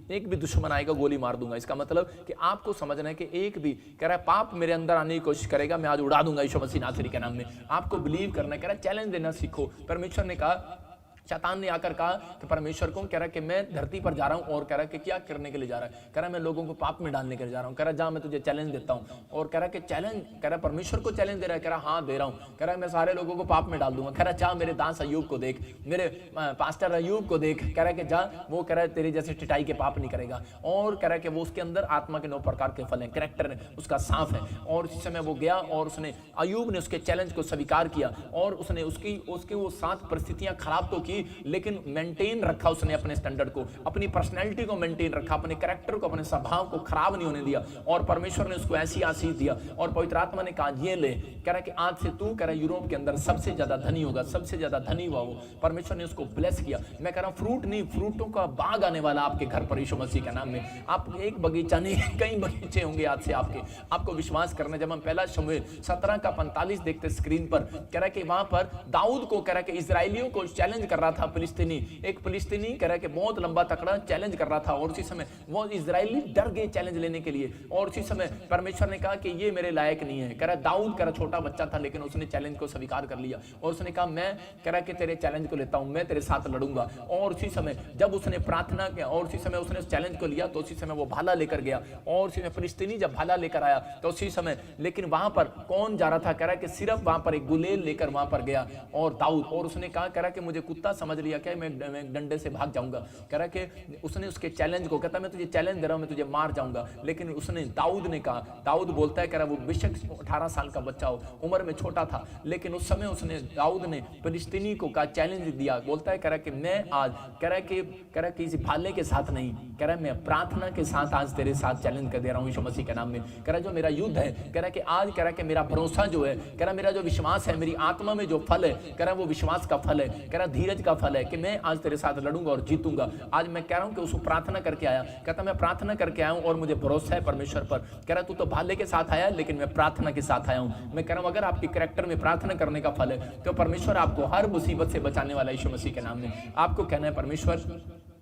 एक भी दुश्मन आएगा गोली मार दूंगा। इसका मतलब कि आपको समझना है कि एक भी कह रहा है पाप मेरे अंदर आने की कोशिश करेगा, मैं आज उड़ा दूंगा यीशु मसीह नासरी के नाम में। आपको बिलीव करना है, कह रहा है चैलेंज देना सीखो। परमेश्वर ने कहा, शैतान ने आकर कहा कि परमेश्वर को, कह रहा कि मैं धरती पर जा रहा हूं, और कह रहा कि क्या करने के लिए जा रहा है? कह रहा मैं लोगों को पाप में डालने के लिए जा रहा हूं। कह रहा जा मैं तुझे चैलेंज देता हूं। और कह रहा कि चैलेंज, कह रहा परमेश्वर को चैलेंज दे रहा है? कह रहा हाँ दे रहा हूं। कह रहा मैं सारे लोगों को पाप में डाल दूंगा। कह रहा जा मेरे दास अय्यूब को देख, मेरे पास्टर अय्यूब को देख, कह रहा कि जा वो कह रहा है तेरे जैसे टिटाई के पाप नहीं करेगा। और कह रहा कि वो उसके अंदर आत्मा के 9 प्रकार के फल हैं, कैरेक्टर उसका साफ है। और इस समय वो गया और उसने, अय्यूब ने उसके चैलेंज को स्वीकार किया, और उसने उसकी वो 7 परिस्थितियां खराब तो की, लेकिन मेंटेन रखा उसने अपने स्टैंडर्ड को, अपनी पर्सनैलिटी को मेंटेन रखा, अपने कैरेक्टर को, अपने स्वभाव को खराब नहीं होने दिया। और परमेश्वर ने उसको ऐसी आशीष दिया। और पवित्र आत्मा ने कहा ये ले, कह रहा कि आज से तू, कह रहा यूरोप के अंदर सबसे ज्यादा धनी होगा, सबसे ज्यादा धनी हुआ वो। परमेश्वर ने उसको ब्लेस किया। मैं कह रहा हूं फ्रूट नहीं, फ्रूटों का बाग आने वाला आपके घर पर यीशु मसीह के नाम में। आप एक बगीचा नहीं, कई बगीचे होंगे आज से आपके। आपको विश्वास करना, जब हम पहला शमूएल 17 का 45 देखते स्क्रीन पर, कह रहा कि वहां पर दाऊद को, कह रहा कि इस्राएलियों को चैलेंज कर रहा था फिलिस्तीनी, एक फिलिस्तीनी कह रहा है कि बहुत लंबा तकड़ा चैलेंज कर रहा था, और उसी समय वो इजरायली डर गए चैलेंज लेने के लिए, और उसी समय परमेश्वर ने कहा कि ये मेरे लायक नहीं है। कह रहा दाऊद कह रहा छोटा बच्चा था, लेकिन उसने चैलेंज को स्वीकार कर लिया और उसने कहा मैं कह रहा कि तेरे चैलेंज को लेता हूं, मैं तेरे साथ लड़ूंगा। और उसी समय जब उसने प्रार्थना किया और उसी समय उसने उस चैलेंज को लिया, तो उसी समय वो भाला लेकर गया, और उसी समय फिलिस्तीनी जब भाला लेकर आया तो उसी समय, लेकिन वहां पर कौन जा रहा था, कह रहा कि सिर्फ वहां पर एक गुलेल लेकर वहां पर गया और दाऊद, और उसने कहा कह रहा कि मुझे कुत्ता समझ लिया क्या, मैं डंडे से भाग जाऊंगा। कह रहा कि उसने उसके चैलेंज को, कहता मैं तुझे चैलेंज दे रहा हूं, मैं तुझे मार जाऊंगा। लेकिन उसने दाऊद ने कहा, दाऊद बोलता है कह रहा वो बेशक 18 साल का बच्चा हो, उम्र में छोटा था, लेकिन उस समय उसने दाऊद ने फिलिस्तीनी को का चैलेंज दिया। बोलता है कह रहा कि मैं आज कह रहा किसी भाले के साथ नहीं, कह रहा मैं प्रार्थना के साथ आज तेरे साथ चैलेंज कर दे रहा हूं यीशु मसीह के नाम में। कह रहा जो मेरा युद्ध है, कह रहा कि आज कह रहा कि मेरा भरोसा जो है, कह रहा मेरा जो विश्वास है, मेरी आत्मा में जो फल है, कह रहा वो विश्वास का फल है, कह रहा धीरज का फल है कि मैं आज तेरे साथ लड़ूंगा और जीतूंगा। आज मैं कह रहा हूं कि उसको प्रार्थना करके आया, कहता मैं प्रार्थना करके आया हूं और मुझे भरोसा है परमेश्वर पर। कह रहा तू तो भाले के साथ आया, लेकिन मैं प्रार्थना के साथ आया हूं। मैं कह रहा हूं अगर आपकी कैरेक्टर में प्रार्थना करने का फल है, तो परमेश्वर आपको हर मुसीबत से बचाने वाला यीशु मसीह के नाम में। आपको कहना है परमेश्वर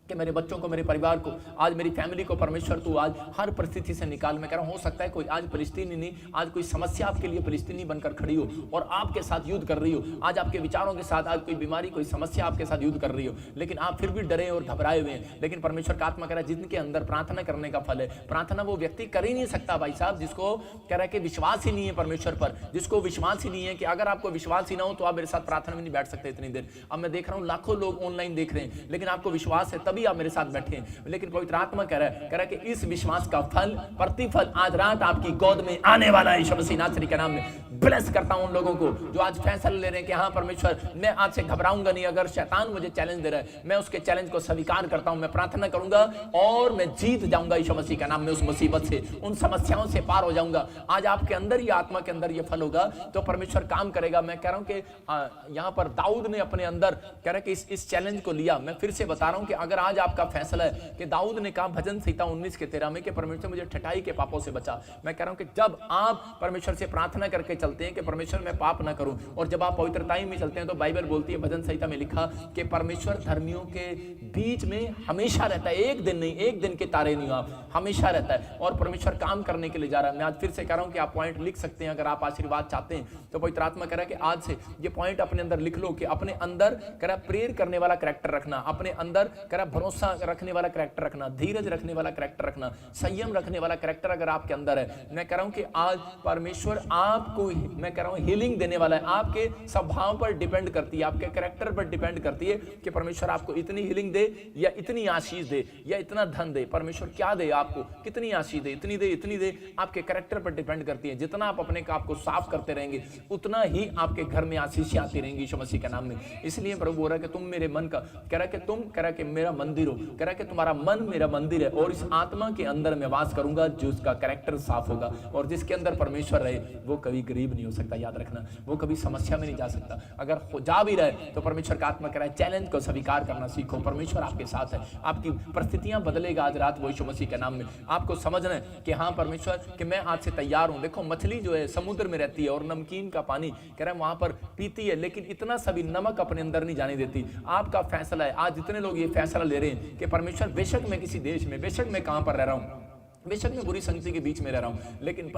कि मेरे बच्चों को, मेरे परिवार को, आज मेरी फैमिली को परमेश्वर तू आज हर परिस्थिति से निकाल। मैं कह रहा हूं हो सकता है कोई आज फिलिस्तीनी नहीं, आज कोई समस्या आपके लिए फिलिस्तीनी बनकर खड़ी हो और आपके साथ युद्ध कर रही हो, आज आपके विचारों के साथ, आज कोई बीमारी, कोई समस्या आपके साथ युद्ध कर रही हो, लेकिन आप फिर भी डरे और घबराए हुए हैं। लेकिन परमेश्वर का आत्मा कह रहा है जिनके अंदर प्रार्थना करने का फल है, प्रार्थना वो व्यक्ति कर ही नहीं सकता भाई साहब जिसको कह रहा है कि विश्वास ही नहीं है परमेश्वर पर, जिसको विश्वास ही नहीं है कि अगर आपको विश्वास ही ना हो तो आप मेरे साथ प्रार्थना में नहीं बैठ सकते इतनी देर। अब मैं देख रहा हूं लाखों लोग ऑनलाइन देख रहे हैं, लेकिन आपको विश्वास है तभी आप मेरे साथ बैठे। लेकिन पवित्र आत्मा कह रहा है कि इस विश्वास का फल, प्रतिफल आज रात आपकी गोद में आने वाला है यीशु मसीह नासरी के नाम में। ब्लेस करता हूं उन लोगों को जो आज फैसला ले रहे हैं कि हाँ परमेश्वर मैं आज से घबराऊंगा नहीं, अगर शैतान मुझे चैलेंज दे रहा है मैं उसके चैलेंज को स्वीकार करता हूं, मैं प्रार्थना करूंगा और मैं जीत जाऊंगा यीशु मसीह का नाम में। उस मुसीबत से, उन समस्याओं से पार हो जाऊंगा। आज आपके अंदर ही, आत्मा के अंदर ये फल होगा तो परमेश्वर काम करेगा। मैं कह रहा हूं कि यहाँ पर दाऊद ने अपने अंदर कह रहा है कि इस चैलेंज को लिया। मैं फिर से बता रहा हूं कि अगर आज आपका फैसला है कि दाऊद ने कहा भजन संहिता 19:13 में कि परमेश्वर मुझे ठठाई के पापों से बचा। मैं कह रहा हूं कि जब आप परमेश्वर से प्रार्थना करके चलते हैं कि परमेश्वर मैं पाप ना करूं, और जब आप पवित्रताई में चलते हैं तो बाइबल बोलती है, भजन संहिता में लिखा कि परमेश्वर धर्मियों के बीच में हमेशा रहता है, एक दिन नहीं, एक दिन के तारे नहीं, आप हमेशा रहता है और परमेश्वर काम करने के लिए जा रहा है। मैं आज फिर से कह रहा हूं कि आप पॉइंट लिख सकते हैं अगर आप आशीर्वाद चाहते हैं तो। पवित्र आत्मा कह रहा है कि आज से ये पॉइंट अपने अंदर लिख लो कि अपने अंदर कह रहा प्रेयर करने वाला कैरेक्टर रखना, अपने अंदर कह रहा भरोसा रखने वाला कैरेक्टर रखना, धीरज रखने वाला कैरेक्टर रखना, संयम रखने वाला कैरेक्टर अगर आपके अंदर है। मैं कह रहा हूं कि आज परमेश्वर आपको, मैं कह रहा हूं हीलिंग देने वाला है। आपके स्वभाव पर डिपेंड करती है, आपके कैरेक्टर पर डिपेंड करती है कि परमेश्वर आपको इतनी हीलिंग दे या इतनी आशीष दे या इतना धन दे। परमेश्वर क्या दे आपको, कितनी आशीष दे, इतनी दे, आपके कैरेक्टर पर डिपेंड करती है। जितना आप अपने आप को साफ करते रहेंगे उतना ही आपके घर में आशीष आती रहेंगी यीशु मसीह के नाम में। इसलिए प्रभु बोल रहा है कि तुम मेरे मन का, कह रहा है कि तुम, कह रहा है कि मेरा मंदिर हो, कह रहा है कि तुम्हारा मन मेरा मंदिर है और इस आत्मा के अंदर मैं वास करूंगा जिसका कैरेक्टर साफ होगा। और जिसके अंदर परमेश्वर रहे वो कभी गरीब नहीं हो सकता, याद रखना, वो कभी समस्या में नहीं जा सकता। अगर जा भी रहे तो परमेश्वर का आत्मा कह रहा है चैलेंज को स्वीकार करना सीखो, परमेश्वर आपके साथ है। आपकी परिस्थितियां बदलेगा आज रात वो यीशु मसीह के नाम में। आपको समझना है कि हाँ परमेश्वर कि मैं आज से तैयार हूं। देखो मछली जो है समुद्र में रहती है और नमकीन का पानी कह रहा है वहां पर पीती है, लेकिन इतना सभी नमक अपने अंदर नहीं जाने देती। आपका फैसला है। आज जितने लोग ये फैसला ले रहे हैं कि परमेश्वर बेशक मैं किसी देश में, बेशक मैं कहां पर रह रहा हूं, बेशक मैं बुरी संगति के बीच में रह रहा हूं, लेकिन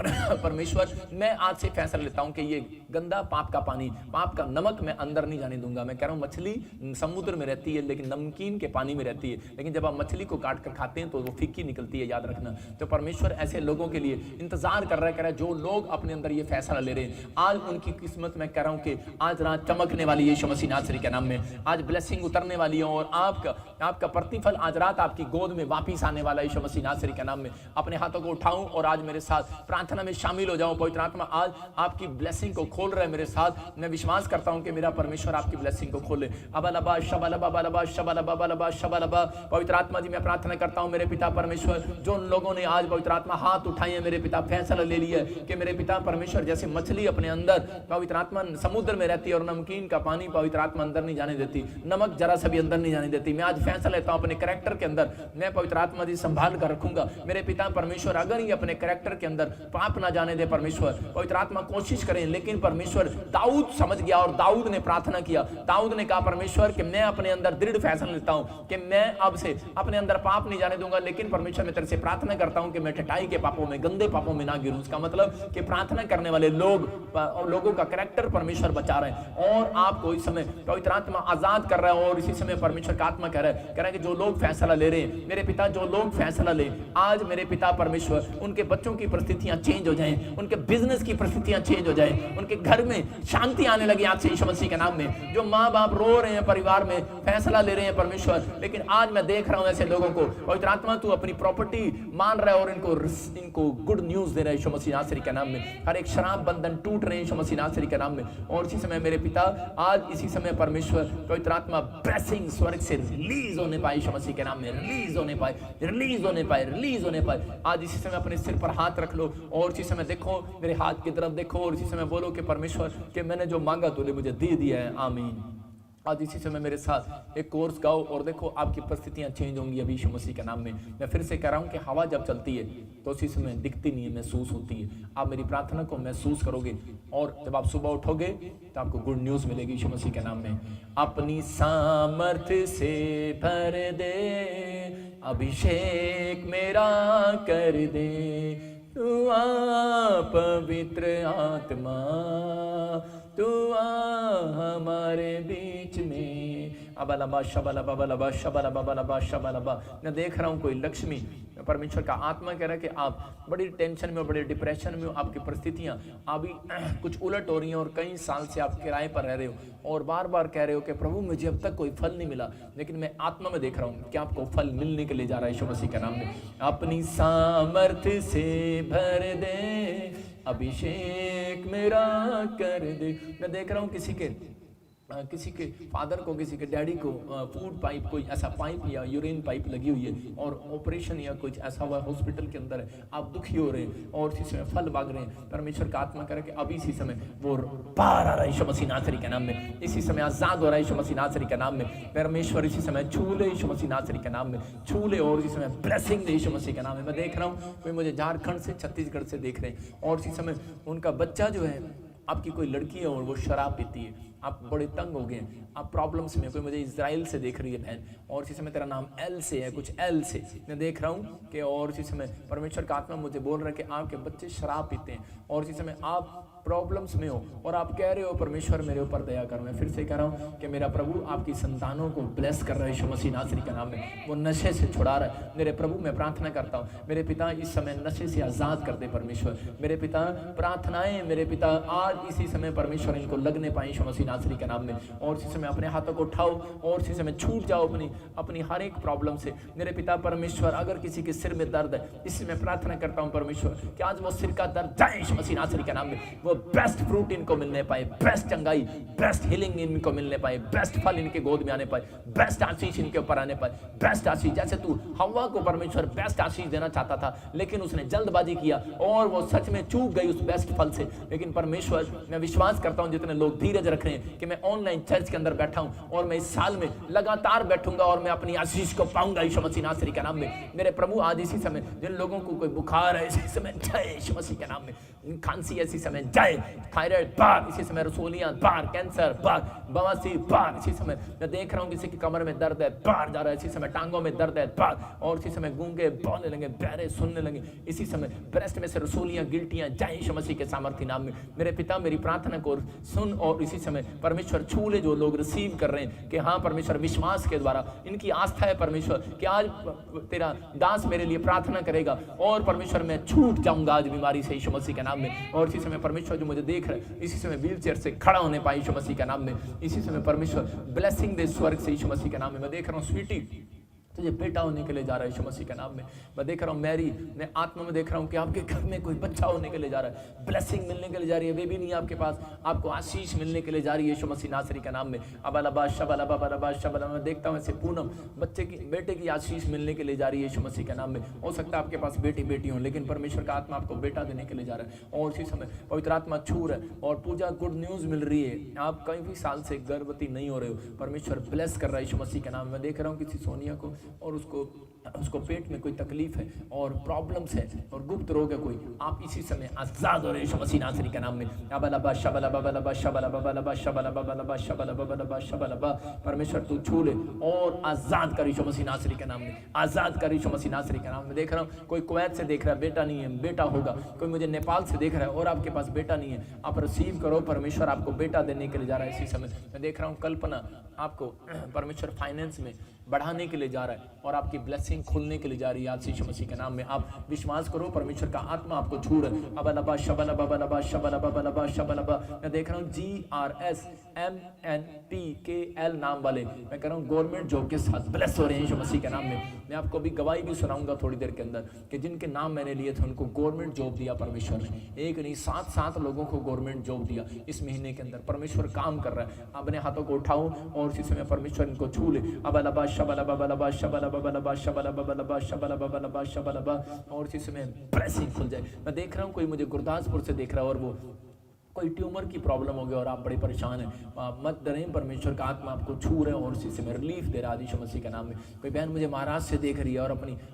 परमेश्वर मैं आज से फैसला लेता हूं कि ये गंदा पाप का पानी, पाप का नमक मैं अंदर नहीं जाने दूंगा। मैं कह रहा हूं मछली समुद्र में रहती है लेकिन नमकीन के पानी में रहती है, लेकिन जब आप मछली को काट कर खाते हैं तो वो फीकी निकलती है, याद रखना। तो परमेश्वर ऐसे लोगों के लिए इंतजार कर रहा है, कह रहा है जो लोग अपने अंदर ये फैसला ले रहे हैं आज उनकी किस्मत, मैं कह रहा हूं कि आज रात चमकने वाली है यीशु मसीह नासरी के नाम में। आज ब्लेसिंग उतरने वाली है और आपका प्रतिफल आज रात आपकी गोद में वापिस आने वाला है यीशु मसीह नासरी के नाम में। अपने हाथों को उठाऊं और आज मेरे साथ प्रार्थना में शामिल हो जाऊं। पवित्र आत्मा आज आपकी ब्लेसिंग को खोल रहा है मेरे साथ। मैं विश्वास करता हूं कि मेरा परमेश्वर आपकी ब्लेसिंग को खोले। अबलबा शबलबा बलबा शबलबा बलबा शबलबा। पवित्र आत्मा जी मैं प्रार्थना करता हूं मेरे पिता परमेश्वर, जो लोगों ने आज पवित्र आत्मा हाथ उठाए हैं मेरे पिता, फैसला ले लिया है कि मेरे पिता परमेश्वर जैसे मछली अपने अंदर पवित्र आत्मा समुद्र में रहती है और नमकीन का पानी पवित्र आत्मा अंदर नहीं जाने देती, नमक जरा सा भी अंदर नहीं जाने देती। मैं आज फैसला लेता हूं अपने कैरेक्टर के अंदर मैं पवित्र आत्मा जी संभाल कर रखूंगा। मेरे पिता पिता परमेश्वर अगर ये अपने कैरेक्टर के अंदर पाप ना जाने दे परमेश्वर, पवित्र आत्मा कोशिश करें, लेकिन परमेश्वर दाऊद समझ गया और दाऊद ने प्रार्थना किया। दाऊद ने कहा परमेश्वर कि मैं अपने अंदर दृढ़ फैसला लेता हूं कि मैं अब से अपने अंदर पाप नहीं जाने दूंगा, लेकिन परमेश्वर मैं तेरे से प्रार्थना करता हूं कि मैं ठटाई के पापों में, गंदे पापों में ना गिरूं। इसका मतलब कि प्रार्थना करने वाले लोगों का कैरेक्टर परमेश्वर बचा रहे हैं और आपको इस समय पवित्र आत्मा आजाद कर रहा है। और इसी समय परमेश्वर का आत्मा कह रहा है कि जो लोग फैसला ले रहे हैं मेरे पिता, जो लोग फैसला ले आज मेरे पिता परमेश्वर, उनके बच्चों की परिस्थितियां चेंज हो जाएं, उनके बिजनेस की परिस्थितियां चेंज हो जाएं, उनके घर में शांति आने लगी आज से यीशु मसीह के नाम में। जो माँ बाप रो रहे हैं परिवार में, फैसला ले रहे हैं परमेश्वर, लेकिन आज मैं देख रहा हूं ऐसे लोगों को पवित्र आत्मा तू अपनी प्रॉपर्टी मान रहा है और इनको गुड न्यूज दे रहा है यीशु मसीह नासरी के नाम में। हर एक शराब बंधन टूट रहे हैं यीशु मसीह नासरी के नाम में। और इसी समय मेरे पिता आज इसी समय परमेश्वर पवित्र आत्मा ब्लेसिंग स्वर्ग से रिलीज होने पाए यीशु मसीह के नाम में, रिलीज होने पाए, रिलीज होने पाए, रिलीज होने पाए। आज इसी समय अपने सिर पर हाथ रख लो और इसी समय देखो मेरे हाथ की तरफ देखो और इसी समय बोलो कि परमेश्वर कि मैंने जो मांगा तूने मुझे दे दिया है, आमीन। आज इसी समय मेरे साथ एक कोर्स गाओ और देखो आपकी परिस्थितियां चेंज होंगी अभी यीशु मसीह के नाम में। मैं फिर से कह रहा हूं कि हवा जब चलती है तो उसी समय दिखती नहीं है, महसूस होती है। आप मेरी प्रार्थना को महसूस करोगे और जब आप सुबह उठोगे तो आपको गुड न्यूज मिलेगी यीशु मसीह के नाम में। अपनी सामर्थ्य से भर दे, अभिषेक मेरा कर दे, तू आ पवित्र आत्मा, तू आ हमारे बीच में। अबलबा शबलबा बलबा शबलबा बलबा शबलबा। मैं देख रहा हूँ कोई लक्ष्मी, परमेश्वर का आत्मा कह रहा है कि आप बड़ी टेंशन में हो, बड़े डिप्रेशन में हो, आपकी परिस्थितियां अभी कुछ उलट हो रही हैं और कई साल से आप किराए पर रह रहे हो और बार बार कह रहे हो कि प्रभु मुझे अब तक कोई फल नहीं मिला, लेकिन मैं आत्मा में देख रहा हूँ कि आपको फल मिलने के लिए जा रहा है यीशु मसीह के नाम में। अपनी सामर्थ्य से भर दे, अभिषेक मेरा कर दे। मैं देख रहा हूँ किसी के फादर को, किसी के डैडी को फूड पाइप, कोई ऐसा पाइप या यूरिन पाइप लगी हुई है और ऑपरेशन या कुछ ऐसा हुआ हॉस्पिटल के अंदर है, आप दुखी हो रहे हैं और इसी समय फल मांग रहे हैं। परमेश्वर का आत्मा करे कि अभी इसी समय वो बाहर आ रहा है यीशु मसीह नासरी के नाम में, इसी समय आजाद हो रहा है यीशु मसीह नासरी के नाम में। परमेश्वर इसी समय छू ले यीशु मसीह नासरी के नाम में, छू ले और इसी समय ब्लेसिंग दे यीशु मसीह के नाम में। मैं देख रहा हूँ कोई मुझे झारखंड से, छत्तीसगढ़ से देख रहे हैं और इसी समय उनका बच्चा जो है, आपकी कोई लड़की है और वो शराब पीती है, आप बड़े तंग हो गए हैं, आप प्रॉब्लम्स में। कोई मुझे इजराइल से देख रही है बहन और इसी समय तेरा नाम एल से है, कुछ एल से मैं देख रहा हूँ कि और इसी समय परमेश्वर का आत्मा मुझे बोल रहा है कि आपके बच्चे शराब पीते हैं और इसी समय आप प्रॉब्लम्स में हो और आप कह रहे हो परमेश्वर मेरे ऊपर दया करो। मैं फिर से कह रहा हूँ कि मेरा प्रभु आपकी संतानों को ब्लेस कर रहा है यीशु मसीह नासरी के नाम में, वो नशे से छुड़ा रहा है। मेरे प्रभु मैं प्रार्थना करता हूँ मेरे पिता इस समय नशे से आज़ाद कर दे परमेश्वर। मेरे पिता प्रार्थनाएं मेरे पिता आज इसी समय परमेश्वर इनको लगने पाए यीशु मसीह नासरी के नाम में। और इसी समय अपने हाथों को उठाओ और इसी समय छूट जाओ अपनी हर एक प्रॉब्लम से। मेरे पिता परमेश्वर अगर किसी के सिर में दर्द है, इससे मैं प्रार्थना करता हूँ परमेश्वर कि आज वो सिर का दर्द जाए यीशु मसीह नासरी के नाम में। वो बेस्ट फ्रूट इनको मिलने पाए, बेस्ट चंगाई, बेस्ट हीलिंग इनको मिलने पाए, बेस्ट फल इनके गोद में आने पाए, बेस्ट आशीष इनके ऊपर आने पाए, बेस्ट आशीष। जैसे तू हव्वा को परमेश्वर बेस्ट आशीष देना चाहता था लेकिन उसने जल्दबाजी किया और वो सच में चूक गई उस बेस्ट फल से। लेकिन परमेश्वर मैं विश्वास करता हूं जितने लोग धीरज रख रहे हैं कि मैं ऑनलाइन चर्च के अंदर बैठा हूं और मैं इस साल में लगातार बैठूंगा और मैं अपनी आशीष को पाऊंगा यीशु मसीह नासरी के नाम में। मेरे प्रभु आज इसी समय जिन लोगों को कोई बुखार है इसी समय जय यीशु मसीह के नाम में, खांसी ऐसी समय जय, थायराइड बाहर इसी समय, रसोलियां बाहर, कैंसर बाहर, बवासीर बाहर इसी समय। मैं देख रहा हूं किसी की कमर में दर्द है बाहर जा रहा है इसी समय, टांगों में दर्द है बाहर और इसी समय गूंगे बोलने लगे, बहरे सुनने लगे इसी समय, ब्रेस्ट में से रसोलियां गिल्टियां जय यीशु मसीह के सामर्थ्य नाम में। मेरे पिता मेरी प्रार्थना को सुन और इसी समय परमेश्वर छू ले जो लोग रिसीव कर रहे हैं कि हाँ परमेश्वर विश्वास के द्वारा इनकी आस्था है परमेश्वर कि आज तेरा दास मेरे लिए प्रार्थना करेगा और परमेश्वर मैं छूट जाऊंगा आज बीमारी से यीशु मसीह के नाम में। और इसी समय परमेश्वर जो मुझे देख रहे हैं इसी समय व्हील चेयर से खड़ा होने पाए यीशु मसीह के नाम में। इसी समय परमेश्वर ब्लेसिंग दे स्वर्ग से यीशु मसीह के नाम में। मैं देख रहा हूँ स्वीटी तुझे बेटा होने के लिए जा रहा है यीशु मसीह के नाम में। मैं देख रहा हूँ मैरी, मैं आत्मा में देख रहा हूँ कि आपके घर में कोई बच्चा होने के लिए जा रहा है, ब्लेसिंग मिलने के लिए जा रही है, बेबी नहीं है आपके पास, आपको आशीष मिलने के लिए जा रही है यीशु मसीह नासरी के नाम में। अबलबा शबलबा बलबा शबलबा। मैं देखता हूँ ऐसे पूनम बच्चे की बेटे की आशीष मिलने के लिए जा रही है यीशु मसीह के नाम में। हो सकता है आपके पास बेटी बेटी हो लेकिन परमेश्वर का आत्मा आपको बेटा देने के लिए जा रहा है और इसी समय पवित्र आत्मा छू रहा है। और पूजा गुड न्यूज मिल रही है, आप कई भी साल से गर्भवती नहीं हो रहे हो, परमेश्वर ब्लेस कर रहा है यीशु मसीह के नाम में। मैं देख रहा हूँ किसी सोनिया को और उसको पेट में कोई तकलीफ है और प्रॉब्लम्स है और गुप्त रोग है कोई, आप इसी समय आजाद हो रहे यीशु मसीह नासरी के नाम में। परमेश्वर तू छू ले और आजाद कर यीशु मसीह नासरी के नाम में, आजाद कर यीशु मसीह नासरी के नाम में। देख रहा हूँ कोई कुवैत से देख रहा है, बेटा नहीं है, बेटा होगा। कोई मुझे नेपाल से देख रहा है और आपके पास बेटा नहीं है, आप रिसीव करो, परमेश्वर आपको बेटा देने के लिए जा रहा है इसी समय। मैं देख रहा हूँ कल्पना आपको परमेश्वर फाइनेंस में बढ़ाने के लिए जा रहा है और आपकी ब्लेसिंग खुलने के लिए जा रही है आज यीशु मसीह के नाम में। आप विश्वास करो, परमेश्वर का आत्मा आपको छू रहा है। अबलबा शबलबा बलबा शबलबा बलबा शबलबा। मैं देख रहा हूँ GRSMNPKL नाम वाले, मैं कह रहा हूँ गवर्नमेंट जॉब के साथ ब्लेस हो रहे हैं यीशु मसीह के नाम में। मैं आपको भी गवाही भी सुनाऊंगा थोड़ी देर के अंदर कि जिनके नाम मैंने लिए थे उनको गवर्नमेंट जॉब दिया परमेश्वर ने। एक नहीं 7 लोगों को गवर्नमेंट जॉब दिया इस महीने के अंदर। परमेश्वर काम कर रहा है। अपने हाथों को उठाओ और इसी समय परमेश्वर इनको छू ले। अबलबा शबलबा बलबा शबलबा बलबा शबलबा बलबा शबलबा बलबा शबलबा, और इसी समय ब्लेसिंग खुल जाए। मैं देख रहा हूँ कोई मुझे गुरदासपुर से देख रहा है और वो कोई ट्यूमर की प्रॉब्लम हो गया और आप बड़े परेशान हैं, मत डरें, परमेश्वर का आत्मा आपको छू रहे हैं और इसी समय रिलीफ दे रहा है यीशु मसीह के नाम में। कोई बहन मुझे महाराष्ट्र से देख रही है और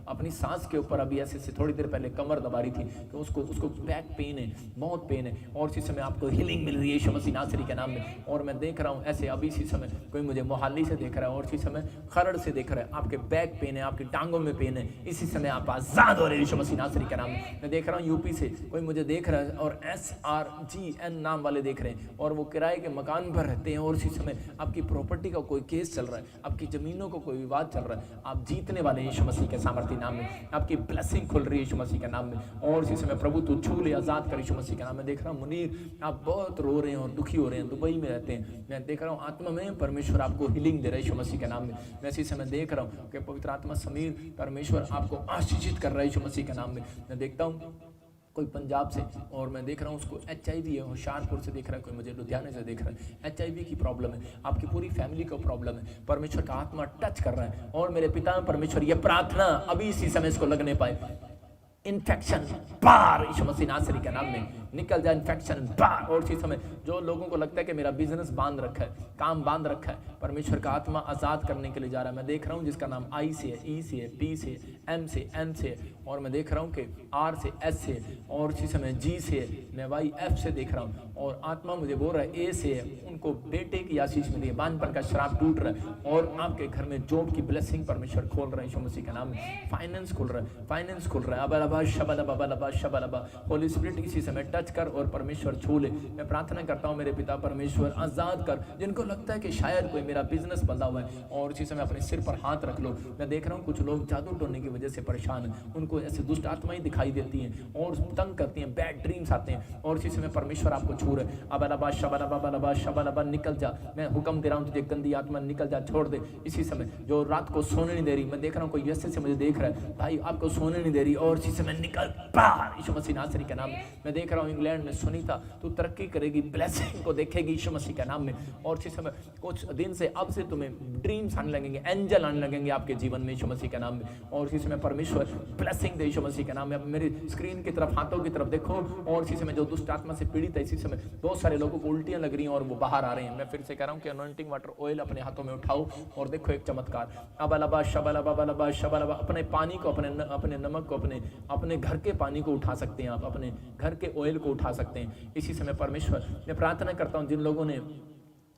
अपनी सांस के ऊपर अभी ऐसे थोड़ी देर पहले कमर दबा रही थी तो उसको बैक पेन है, बहुत पेन है, और इसी समय आपको हीलिंग मिल रही है यीशु मसीह नासरी के नाम में। और मैं देख रहा हूँ ऐसे अभी इसी समय कोई मुझे मोहाली से देख रहा है और इसी समय खरड़ से देख रहा है, आपके बैक पेन है, आपकी टांगों में पेन है, इसी समय आप आजाद हो रहे हैं यीशु मसीह नासरी के नाम में। मैं देख रहा हूँ यूपी से कोई मुझे देख रहा है और SRGN नाम वाले देख रहे हैं और वो किराए के मकान पर रहते हैं और इसी समय आपकी प्रॉपर्टी का कोई केस चल रहा है, आपकी जमीनों को कोई विवाद चल रहा है, आप जीतने वाले यीशु मसीह के सामर्थ्य नाम में। आपकी ब्लेसिंग खुल रही है यीशु मसीह के नाम में और इसी समय प्रभु तू छू ले, आजाद कर यीशु मसीह के नाम में। देख रहा हूँ मुनीर आप बहुत रो रहे हैं और दुखी हो रहे हैं, दुबई में रहते हैं। मैं देख रहा हूँ आत्मा में परमेश्वर आपको हीलिंग दे रहा है यीशु मसीह के नाम में। मैं इसी समय देख रहा हूँ कि पवित्र आत्मा समीर परमेश्वर आपको आशीषित कर रहा है यीशु मसीह के नाम में। मैं देखता हूँ कोई पंजाब से और मैं देख रहा हूँ उसको HIV है, होशियारपुर से देख रहा है, कोई मुझे लुधियाने से देख रहा है, HIV की प्रॉब्लम है, आपकी पूरी फैमिली को प्रॉब्लम है, परमेश्वर का आत्मा टच कर रहा है। और मेरे पिता परमेश्वर ये प्रार्थना अभी इसी समय इसको लगने पाए, इन्फेक्शन बाहर यीशु मसीह नासरी के नाम में निकल जाए, इन्फेक्शन बाहर। और इसी समय जो लोगों को लगता है कि मेरा बिजनेस बांध रखा है, काम बांध रखा है, परमेश्वर का आत्मा आजाद करने के लिए जा रहा है। मैं देख रहा हूँ जिसका नाम I से है, E से है, P से, M से, N से, और मैं देख रहा हूँ कि R से, S से, और इसी समय G से, मैं YF से देख रहा हूँ और आत्मा मुझे बोल रहा है A से है, उनको बेटे की आशीष मिली है, बांझपन का श्राप टूट रहा है और आपके घर में जॉब की ब्लेसिंग परमेश्वर खोल रहा है यीशु मसीह के नाम में। फाइनेंस खुल रहा है, फाइनेंस खुल रहा है। अबलबा शबलबा बलबा शबलबा। होली स्पिरिट इसी समय टच कर और परमेश्वर छू ले। मैं प्रार्थना करता हूँ मेरे पिता परमेश्वर आजाद कर जिनको लगता है कि शायद कोई मेरा बिजनेस बंधा हुआ है, और इसी समय अपने सिर पर हाथ रख लो। मैं देख रहा हूँ कुछ लोग जादू टोने की वजह से परेशान हैं, उनको ऐसे दुष्ट आत्माएं दिखाई देती हैं और तंग करती हैं, बैड ड्रीम्स आते हैं, और इसी समय परमेश्वर आपको छू रहे। अबलबा शबलबा बलबा शबलबा, निकल जा, मैं हुक्म दे रहा हूँ तुझे, गंदी आत्मा निकल जा, छोड़ दे इसी समय, जो रात को सोने नहीं दे रही। मैं देख रहा हूँ कोई ऐसे से मुझे देख रहा है, भाई आपको सोने नहीं दे रही, और इसी समय निकल बाहर यीशु मसीह नासरी के नाम में। मैं देख रहा हूँ इंग्लैंड में सुनीता तू तरक्की करेगी, ब्लेसिंग को देखेगी यीशु मसीह के नाम में, और इसी समय कुछ दिन से अब से तुम्हें ड्रीम्स आने लगेंगे, एंजल आने लगेंगे आपके जीवन में यीशु मसीह के नाम में, और इसी समय परमेश्वर ब्लेसिंग दे यीशु मसीह के नाम में। अब मेरी स्क्रीन की तरफ, हाथों की तरफ देखो, और इसी समय जो दुष्ट आत्मा से पीड़ित है, इसी समय बहुत सारे लोगों को उल्टियां लग रही हैं और वो बाहर आ रहे हैं। मैं फिर से कह रहा हूँ कि अनॉइंटिंग वाटर ऑयल अपने हाथों में उठाओ और देखो एक चमत्कार। अबलबा शबलबा बलबा शबलबा, अपने पानी को, अपने नमक को, अपने घर के पानी को उठा सकते हैं आप, अपने घर के ऑयल को उठा सकते हैं इसी समय। परमेश्वर मैं प्रार्थना करता हूँ जिन लोगों ने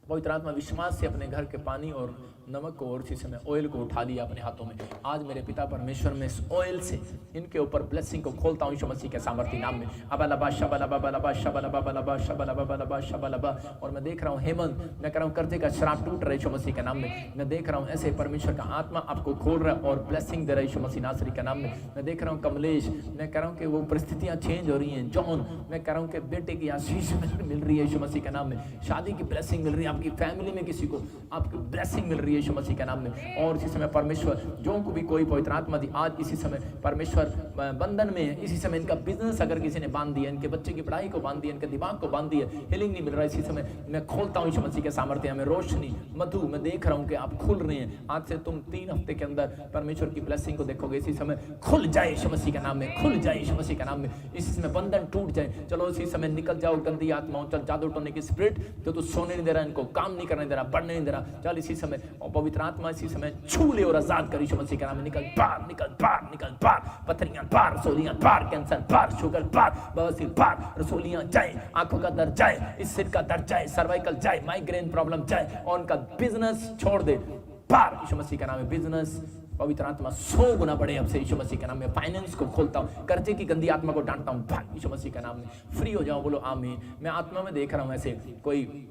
पवित्र आत्मा विश्वास से अपने घर के पानी और नमक को और इसी समय ऑयल को उठा लिया अपने हाथों में, आज मेरे पिता परमेश्वर में इस ऑयल से इनके ऊपर ब्लेसिंग को खोलता हूँ यीशु मसीह के सामर्थ्य नाम में। अबलबा शबलबा बलबा शबलबा बलबा शबलबा बलबा शबलबा। और मैं देख रहा हूँ हेमंत, मैं कह रहा हूँ कर्जे का श्राप टूट रहा है यीशु मसीह के नाम में। मैं देख रहा हूँ ऐसे परमेश्वर का आत्मा आपको खोल रहा है और ब्लेसिंग दे रहा है यीशु मसीह नासरी के नाम में। मैं देख रहा हूँ कमलेश, मैं कह रहा हूँ कि वो परिस्थितियाँ चेंज हो रही हैं। जॉन, मैं कह रहा हूँ कि बेटे की आशीष मिल रही है यीशु मसीह के नाम में, शादी की ब्लेसिंग मिल रही है, आपकी फैमिली में किसी को आपकी ब्लेसिंग मिल रही है यीशु मसीह के नाम में। और इसी समय परमेश्वर जो को भी कोई पवित्र आत्मा दी, आज इसी समय परमेश्वर बंधन में है, इसी समय इनका बिजनेस अगर किसी ने बांध दिया, इनके बच्चे की पढ़ाई को बांध दिया, इनके दिमाग को बांध दिया, हीलिंग नहीं मिल रहा, इसी समय मैं खोलता हूँ यीशु मसीह के सामर्थ्य में। रोशनी, मधु, मैं देख रहा हूँ कि आप खुल रहे हैं, आज से तुम 3 हफ्ते के अंदर परमेश्वर की ब्लेसिंग को देखोगे इसी समय। खुल जाए यीशु मसीह के नाम में, खुल जाए यीशु मसीह के नाम में, इसी समय बंधन टूट जाए। चलो इसी समय निकल जाओ गंदी आत्माओं, चल जादू टोने की स्पिरिट जो तू सोने नहीं दे रहा, इनको काम नहीं करने दे रहा, बढ़ने नहीं दे रहा, चल इसी समय और पवित्र आत्मा इसी समय छू ले और आजाद कर यीशु मसीह के नाम में। निकल बाहर, निकल बाहर, निकल बाहर, पथरियां बाहर, रसोलियां बाहर, कैंसर बाहर, शुगर बाहर, बवासीर बाहर, रसोलियां जाए, आंखों का दर्द जाए, इस सिर का दर्द जाए, सर्वाइकल जाए, माइग्रेन प्रॉब्लम जाए, और उनका बिजनेस छोड़ दे बाहर यीशु मसीह के नाम में। बिजनेस पवित्र आत्मा 100 गुना बढ़े अब से यीशु मसीह के नाम में। फाइनेंस को खोलता हूँ, कर्जे की गंदी आत्मा को डांटता हूँ भाग यीशु मसीह के नाम में। फ्री हो जाओ, बोलो आमीन। मैं आत्मा में देख रहा हूँ ऐसे कोई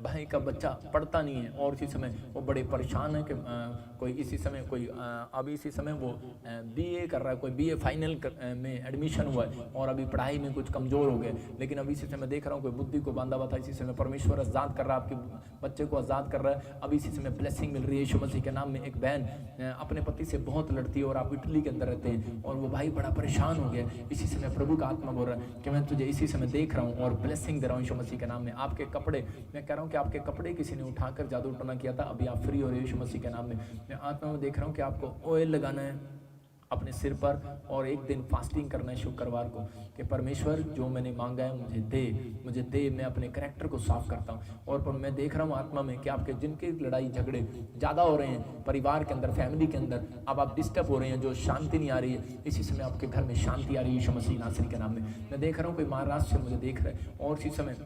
भाई का बच्चा पढ़ता नहीं है और इसी समय वो बड़े परेशान है कि कोई इसी समय कोई अभी इसी समय वो बीए कर रहा है, कोई बीए फाइनल में एडमिशन हुआ है और अभी पढ़ाई में कुछ कमज़ोर हो गए, लेकिन अभी इसी समय देख रहा हूँ कोई बुद्धि को बांधा हुआ था। इसी समय परमेश्वर आज़ाद कर रहा है, आपके बच्चे को आज़ाद कर रहा है। अभी इसी समय ब्लेसिंग मिल रही है यीशु मसीह के नाम में। एक बहन अपने पति से बहुत लड़ती है और आप इटली के अंदर रहते हैं और वो भाई बड़ा परेशान हो गया। इसी समय प्रभु का आत्मा बोल रहा है कि मैं तुझे इसी समय देख रहा हूँ और ब्लेसिंग दे रहा हूँ यीशु मसीह के नाम में। आपके कपड़े, मैं कह रहा हूँ कि आपके कपड़े किसी ने उठाकर जादू टोना किया था, अभी आप फ्री हो रहे हो यीशु मसीह के नाम में। मैं आत्मा में देख रहा हूँ कि आपको ऑयल लगाना है अपने सिर पर और एक दिन फास्टिंग करना है शुक्रवार को कि परमेश्वर जो मैंने मांगा है मुझे दे, मैं अपने कैरेक्टर को साफ करता हूँ। और पर मैं देख रहा हूँ आत्मा में कि आपके जिनके लड़ाई झगड़े ज़्यादा हो रहे हैं परिवार के अंदर, फैमिली के अंदर, अब आप डिस्टर्ब हो रहे हैं, जो शांति नहीं आ रही है, इसी समय आपके घर में शांति आ रही है यीशु मसीह नासरी के नाम में। मैं देख रहा हूँ कोई महाराष्ट्र से मुझे देख रहा है और इसी समय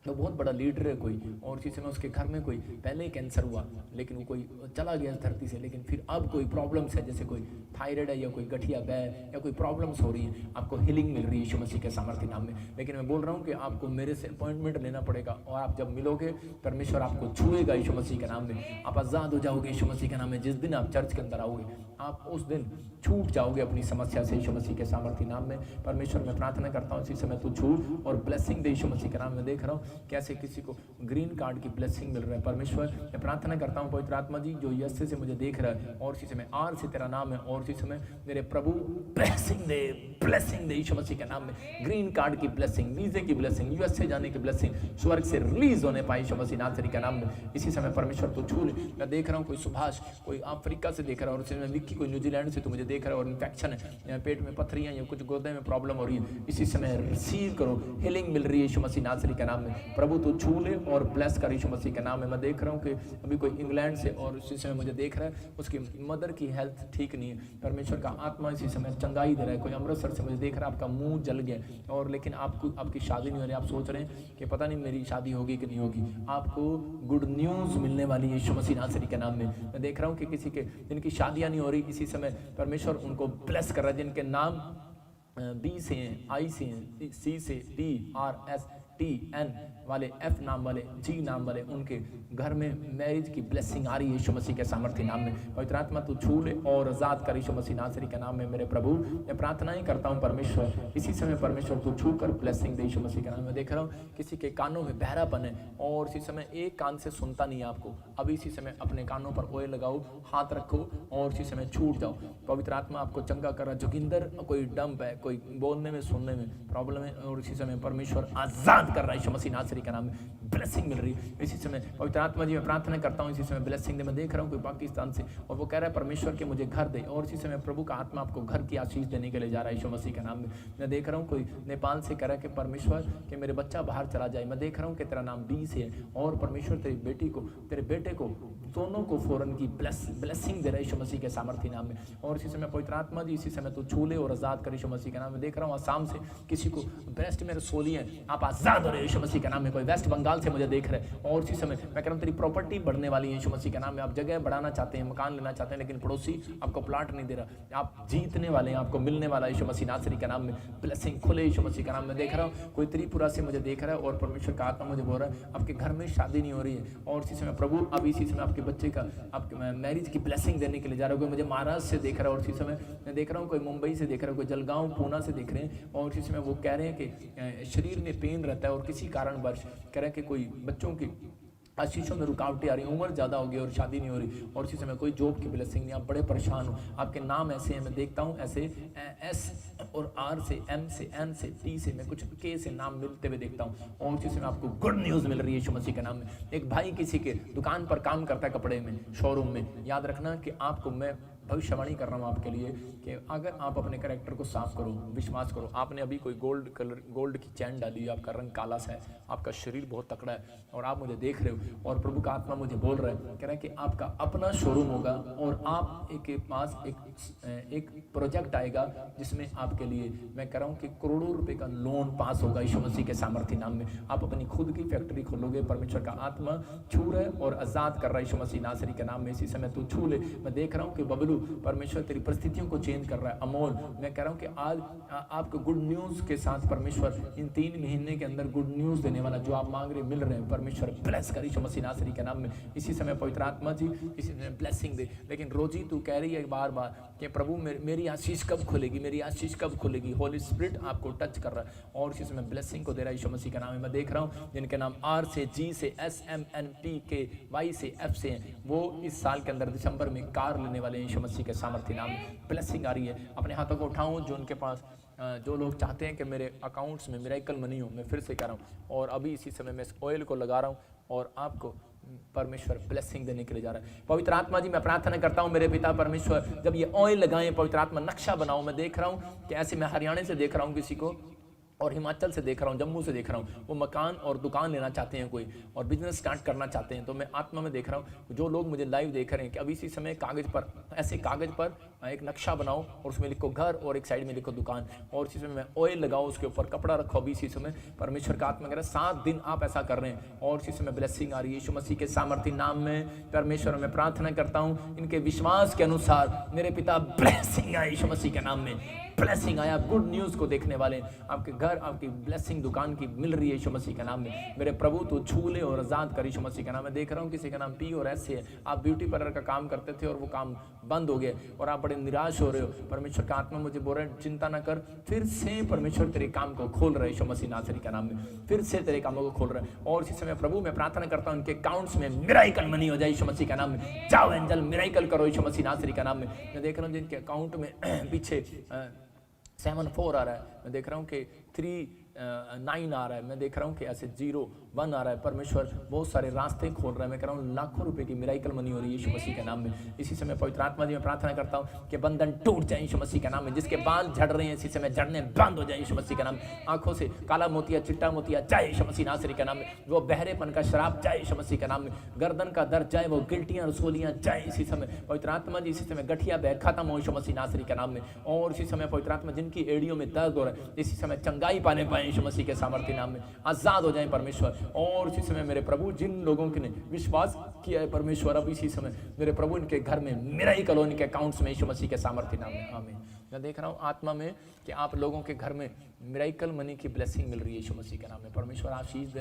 तो बहुत बड़ा लीडर है कोई, और इसी समय उसके घर में कोई पहले ही कैंसर हुआ लेकिन वो कोई चला गया इस धरती से, लेकिन फिर अब कोई प्रॉब्लम्स है, जैसे कोई थायराइड है या कोई गठिया है या कोई प्रॉब्लम्स हो रही है, आपको हीलिंग मिल रही है यीशु मसीह के सामर्थ्य नाम में। लेकिन मैं बोल रहा हूँ कि आपको मेरे से अपॉइंटमेंट लेना पड़ेगा और आप जब मिलोगे परमेश्वर आपको छुएगा यीशु मसीह के नाम में। आप आज़ाद हो जाओगे यीशु मसीह के नाम में। जिस दिन आप चर्च के अंदर आओगे आप उस दिन छूट जाओगे अपनी समस्या से यीशु मसीह के सामर्थ्य नाम में। परमेश्वर मैं प्रार्थना करता हूँ इसी समय तू छूट और ब्लेसिंग दे यीशु मसीह के नाम में। देख रहा हूँ कैसे किसी को ग्रीन कार्ड की ब्लेसिंग मिल रहा है। परमेश्वर मैं प्रार्थना करता हूँ पवित्र आत्मा जी जो यस्से से मुझे देख रहा है और इसी समय आर से तेरा नाम है और इसी समय मेरे प्रभु ब्लेसिंग दे यीशु मसीह के नाम में। ग्रीन कार्ड की ब्लेसिंग, वीजे की ब्लेसिंग, यूएसए जाने की ब्लेसिंग स्वर्ग से रिलीज होने पाई यीशु मसीह नासरी के नाम में। इसी समय परमेश्वर तो छू ले। मैं देख रहा हूँ कोई सुभाष कोई अफ्रीका से देख रहा है और इसी समय विक्की कोई न्यूजीलैंड से तो मुझे देख रहा है और इन्फेक्शन है, पेट में पथरियां या कुछ गोदे में प्रॉब्लम हो रही है, इसी समय रिसीव करो, हीलिंग मिल रही है यीशु मसीह नासरी के नाम में। प्रभु तो छू ले और ब्लेस कर यीशु मसीह के नाम में। मैं देख रहा हूँ कि अभी कोई इंग्लैंड से और इसी समय मुझे देख रहा है उसकी मदर की हेल्थ ठीक नहीं है, परमेश्वर का आत्मा इसी समय चंगाई दे रहा है। कोई अमृतसर से मुझे देख रहा है आपका मुंह जल गया और लेकिन आपकी शादी नहीं हो रही, आप सोच रहे हैं कि पता नहीं मेरी शादी होगी कि नहीं होगी, आपको गुड न्यूज़ मिलने वाली है यीशु मसीह नासरी के नाम में। मैं देख रहा हूँ कि किसी के जिनकी शादियाँ नहीं हो रही इसी समय परमेश्वर उनको ब्लेस कर रहा है, जिनके नाम बी से हैं, आई से हैं, सी से, T R S T N वाले, एफ नाम वाले, जी नाम वाले, उनके घर में मैरिज की ब्लेसिंग आ रही है यीशु मसीह के सामर्थ्य नाम में। पवित्र आत्मा तू छू ले और आजाद कर यीशु मसीह नासरी के नाम में। मेरे प्रभु मैं प्रार्थना ही करता हूँ परमेश्वर इसी समय परमेश्वर तू छू कर ब्लेसिंग दे यीशु मसीह के नाम में। देख रहा हूँ किसी के कानों में बहरापन है और इसी समय एक कान से सुनता नहीं है आपको, अभी इसी समय अपने कानों पर ऑयल लगाओ, हाथ रखो और इसी समय छूट जाओ। पवित्र आत्मा आपको चंगा कर रहा। जोगिंदर कोई डंप है, कोई बोलने में सुनने में प्रॉब्लम है और इसी समय परमेश्वर आजाद कर रहा है यीशु मसीह नासरी के नाम में। ब्लेसिंग मिल रही है इसी समय। पवित्र आत्मा जी मैं प्रार्थना करता हूँ इसी समय ब्लेसिंग दे। मैं देख रहा हूँ कोई पाकिस्तान से और वो कह रहा है परमेश्वर के मुझे घर दे और इसी समय प्रभु का आत्मा आपको घर की आशीष देने के लिए जा रहा है यीशु मसीह के नाम में। मैं देख रहा हूँ कोई नेपाल से कह रहा है कि परमेश्वर के मेरे बच्चा बाहर चला जाए। मैं देख रहा हूँ कि तेरा नाम बी से है और परमेश्वर तेरी बेटी को, तेरे बेटे को, दोनों को फौरन की ब्लेसिंग दे रहा है यीशु मसीह के सामर्थ्य नाम में। और इसी समय पवित्र आत्मा जी इसी समय तो छू ले और आजाद कर यीशु मसीह के नाम में। देख रहा हूँ आसाम से किसी को ब्रेस्ट में रसोली है, आप आजाद हो रहे यीशु मसीह के नाम में। कोई वेस्ट बंगाल से मुझे देख रहे हैं और इसी समय मैं कह रहा हूँ तेरी प्रॉपर्टी बढ़ने वाली है यीशु मसीह के नाम में। आप जगह बढ़ाना चाहते हैं, मकान लेना चाहते हैं, लेकिन पड़ोसी आपको प्लाट नहीं दे रहा, आप जीतने वाले हैं, आपको मिलने वाला यीशु मसीह नासरी के नाम में। ब्लेसिंग खुले यीशु मसीह के नाम में। देख रहा हूँ कोई त्रिपुरा से मुझे देख रहा है और परमेश्वर का आत्मा मुझे बोल रहा है आपके घर में शादी नहीं हो रही है और इसी समय प्रभु अब इसी समय आपके बच्चे का आपके मैरिज की ब्लेसिंग देने के लिए जा रहा है। कोई मुझे महाराष्ट्र से देख रहा है और इसी समय मैं देख रहा हूँ कोई मुंबई से देख रहा है, कोई जलगांव पूना से देख रहे हैं और इसी समय वो कह रहे हैं कि शरीर में पेन रहता है और किसी कारणवश कह रहे हैं कि कोई बच्चों की आशीषों में रुकावटें आ रही, उम्र ज़्यादा हो गई और शादी नहीं हो रही और इसी समय कोई जॉब की ब्लेसिंग नहीं, आप बड़े परेशान हो। आपके नाम ऐसे हैं, मैं देखता हूँ ऐसे एस और आर से, एम से, एन से, टी से, मैं कुछ के से नाम मिलते हुए देखता हूँ और इसी समय आपको गुड न्यूज़ मिल रही है यीशु मसीह के नाम में। एक भाई किसी के दुकान पर काम करता है, कपड़े में, शोरूम में, याद रखना कि आपको मैं भविष्यवाणी कर रहा हूँ आपके लिए कि अगर आप अपने कैरेक्टर को साफ करो, विश्वास करो। आपने अभी कोई गोल्ड की चैन डाली, आपका रंग काला सा है, आपका शरीर बहुत तकड़ा है और आप मुझे देख रहे हो और प्रभु का आत्मा मुझे बोल रहा है, कह रहा है कि आपका अपना शोरूम होगा और आप के पास एक प्रोजेक्ट आएगा जिसमें आपके लिए मैं कह रहा हूँ कि करोड़ों रुपए का लोन पास होगा यीशु मसीह के सामर्थ्य नाम में। आप अपनी खुद की फैक्ट्री खोलोगे, परमेश्वर का आत्मा छू रहा है और आजाद कर रहा है यीशु मसीह नासरी के नाम में। इसी समय तू छू ले। मैं देख रहा हूँ कि बबलू परमेश्वर तेरी परिस्थितियों को चेंज कर रहा है। अमोल मैं कह रहा हूँ कि आज आपको गुड न्यूज के साथ परमेश्वर इन 3 महीने के अंदर गुड न्यूज देने वाला, जो आप मांग रहे मिल रहे हैं। परमेश्वर ब्लेस कर यीशु मसीह नासरी के नाम में। इसी समय पवित्र आत्मा जी इसी समय ब्लेसिंग दे। लेकिन रोजी तू कह रही है बार बार कि प्रभु मेरी आशीष कब खुलेगी, मेरी आशीष कब खुलेगी। होली स्पिरिट आपको टच कर रहा है और इसी समय ब्लेसिंग को दे रहा है यीशु मसीह का नाम में। मैं देख रहा हूँ जिनके नाम R से, G से, SMNPK, Y से, F से हैं, वो इस साल के अंदर दिसंबर में कार लेने वाले यीशु मसीह के सामर्थ्य नाम में। ब्लेसिंग आ रही है। अपने हाथों को उठाऊं जो उनके पास जो लोग चाहते हैं कि मेरे अकाउंट्स में मिरेकल मनी हो। मैं फिर से कह रहा हूँ और अभी इसी समय मैं इस ऑयल को लगा रहा हूँ और आपको परमेश्वर ब्लेसिंग देने के लिए जा रहा है। पवित्र आत्मा जी मैं प्रार्थना करता हूँ मेरे पिता परमेश्वर, जब ये ऑयल लगाएं पवित्र आत्मा नक्शा बनाओ। मैं देख रहा हूँ कि ऐसे मैं हरियाणा से देख रहा हूँ किसी को और हिमाचल से देख रहा हूँ, जम्मू से देख रहा हूँ, वो मकान और दुकान लेना चाहते हैं कोई और बिजनेस स्टार्ट करना चाहते हैं। तो मैं आत्मा में देख रहा हूँ जो लोग मुझे लाइव देख रहे हैं कि अभी इसी समय कागज पर, ऐसे कागज पर एक नक्शा बनाओ और उसमें लिखो घर और एक साइड में लिखो दुकान और इसी समय ऑयल लगाओ, उसके ऊपर कपड़ा रखो। अभी इसी समय परमेश्वर का आत्मा कह रहा है 7 दिन आप ऐसा कर रहे हैं और इसी समय ब्लेसिंग आ रही है यीशु मसीह के सामर्थ्य नाम में। परमेश्वर मैं प्रार्थना करता हूँ इनके विश्वास के अनुसार मेरे पिता ब्लेसिंग आए यीशु मसीह के नाम में। ब्लेसिंग आया, गुड न्यूज को देखने वाले आपके घर, आपकी ब्लेसिंग दुकान की मिल रही है यीशु मसीह के नाम में। मेरे प्रभु तो छू ले और आजाद कर यीशु मसीह के नाम में। देख रहा हूँ किसी का नाम P और S है। आप ब्यूटी पार्लर का काम करते थे और वो काम बंद हो गया और आप बड़े निराश हो रहे हो। परमेश्वर का आत्मा मुझे बोल रहा है चिंता ना कर, फिर से परमेश्वर तेरे काम को खोल रहा है यीशु मसीह नासरी के नाम में। फिर से तेरे कामों को खोल रहा है और इसी समय प्रभु मैं प्रार्थना करता हूँ उनके अकाउंट्स में मिरेकल मनी हो जाए यीशु मसीह के नाम में। जाओ एंजल मिरेकल करो यीशु मसीह नासरी के नाम में। मैं देख रहा हूँ जिनके अकाउंट में पीछे 7-4 आ रहा है, मैं देख रहा हूँ कि 3-9 आ रहा है, मैं देख रहा हूँ कि ऐसे 0-1 आ रहा है। परमेश्वर बहुत सारे रास्ते खोल रहा है। मैं कह रहा हूँ लाखों रुपए की मिरेकल मनी हो रही है यीशु मसीह के नाम में। इसी समय पवित्र आत्मा जी मैं प्रार्थना करता हूँ कि बंधन टूट जाए यीशु मसीह के नाम में। जिसके बाल झड़ रहे हैं इसी समय झड़ने बंद हो जाए यीशु मसीह के नाम में। आंखों से काला मोतिया चिट्टा मोतिया जाए यीशु मसीह नासरी के नाम में। वो बहरेपन का शराब जाए यीशु मसीह के नाम में। गर्दन का दर्द जाए, वो गिल्टियां रसोलियां जाए इसी समय पवित्र आत्मा जी। इसी समय गठिया बह खत्म हो यीशु मसीह नासरी के नाम में। और इसी समय पवित्र आत्मा जिनकी एड़ियों में दर्द हो रहा है इसी समय चंगाई पाने पाए यीशु मसीह के सामर्थ्य नाम में। आजाद हो जाए परमेश्वर। और इसी समय मेरे प्रभु जिन लोगों के ने विश्वास किया है परमेश्वर, अब इसी समय मेरे प्रभु इनके घर में मिरेकल हो, इनके अकाउंट्स में यीशु मसीह के सामर्थ्य नाम में। आमीन। मैं देख रहा हूँ आत्मा में कि आप लोगों के घर में मिरेकल मनी की ब्लेसिंग मिल रही है यीशु मसीह के नाम में। परमेश्वर आशीष दे।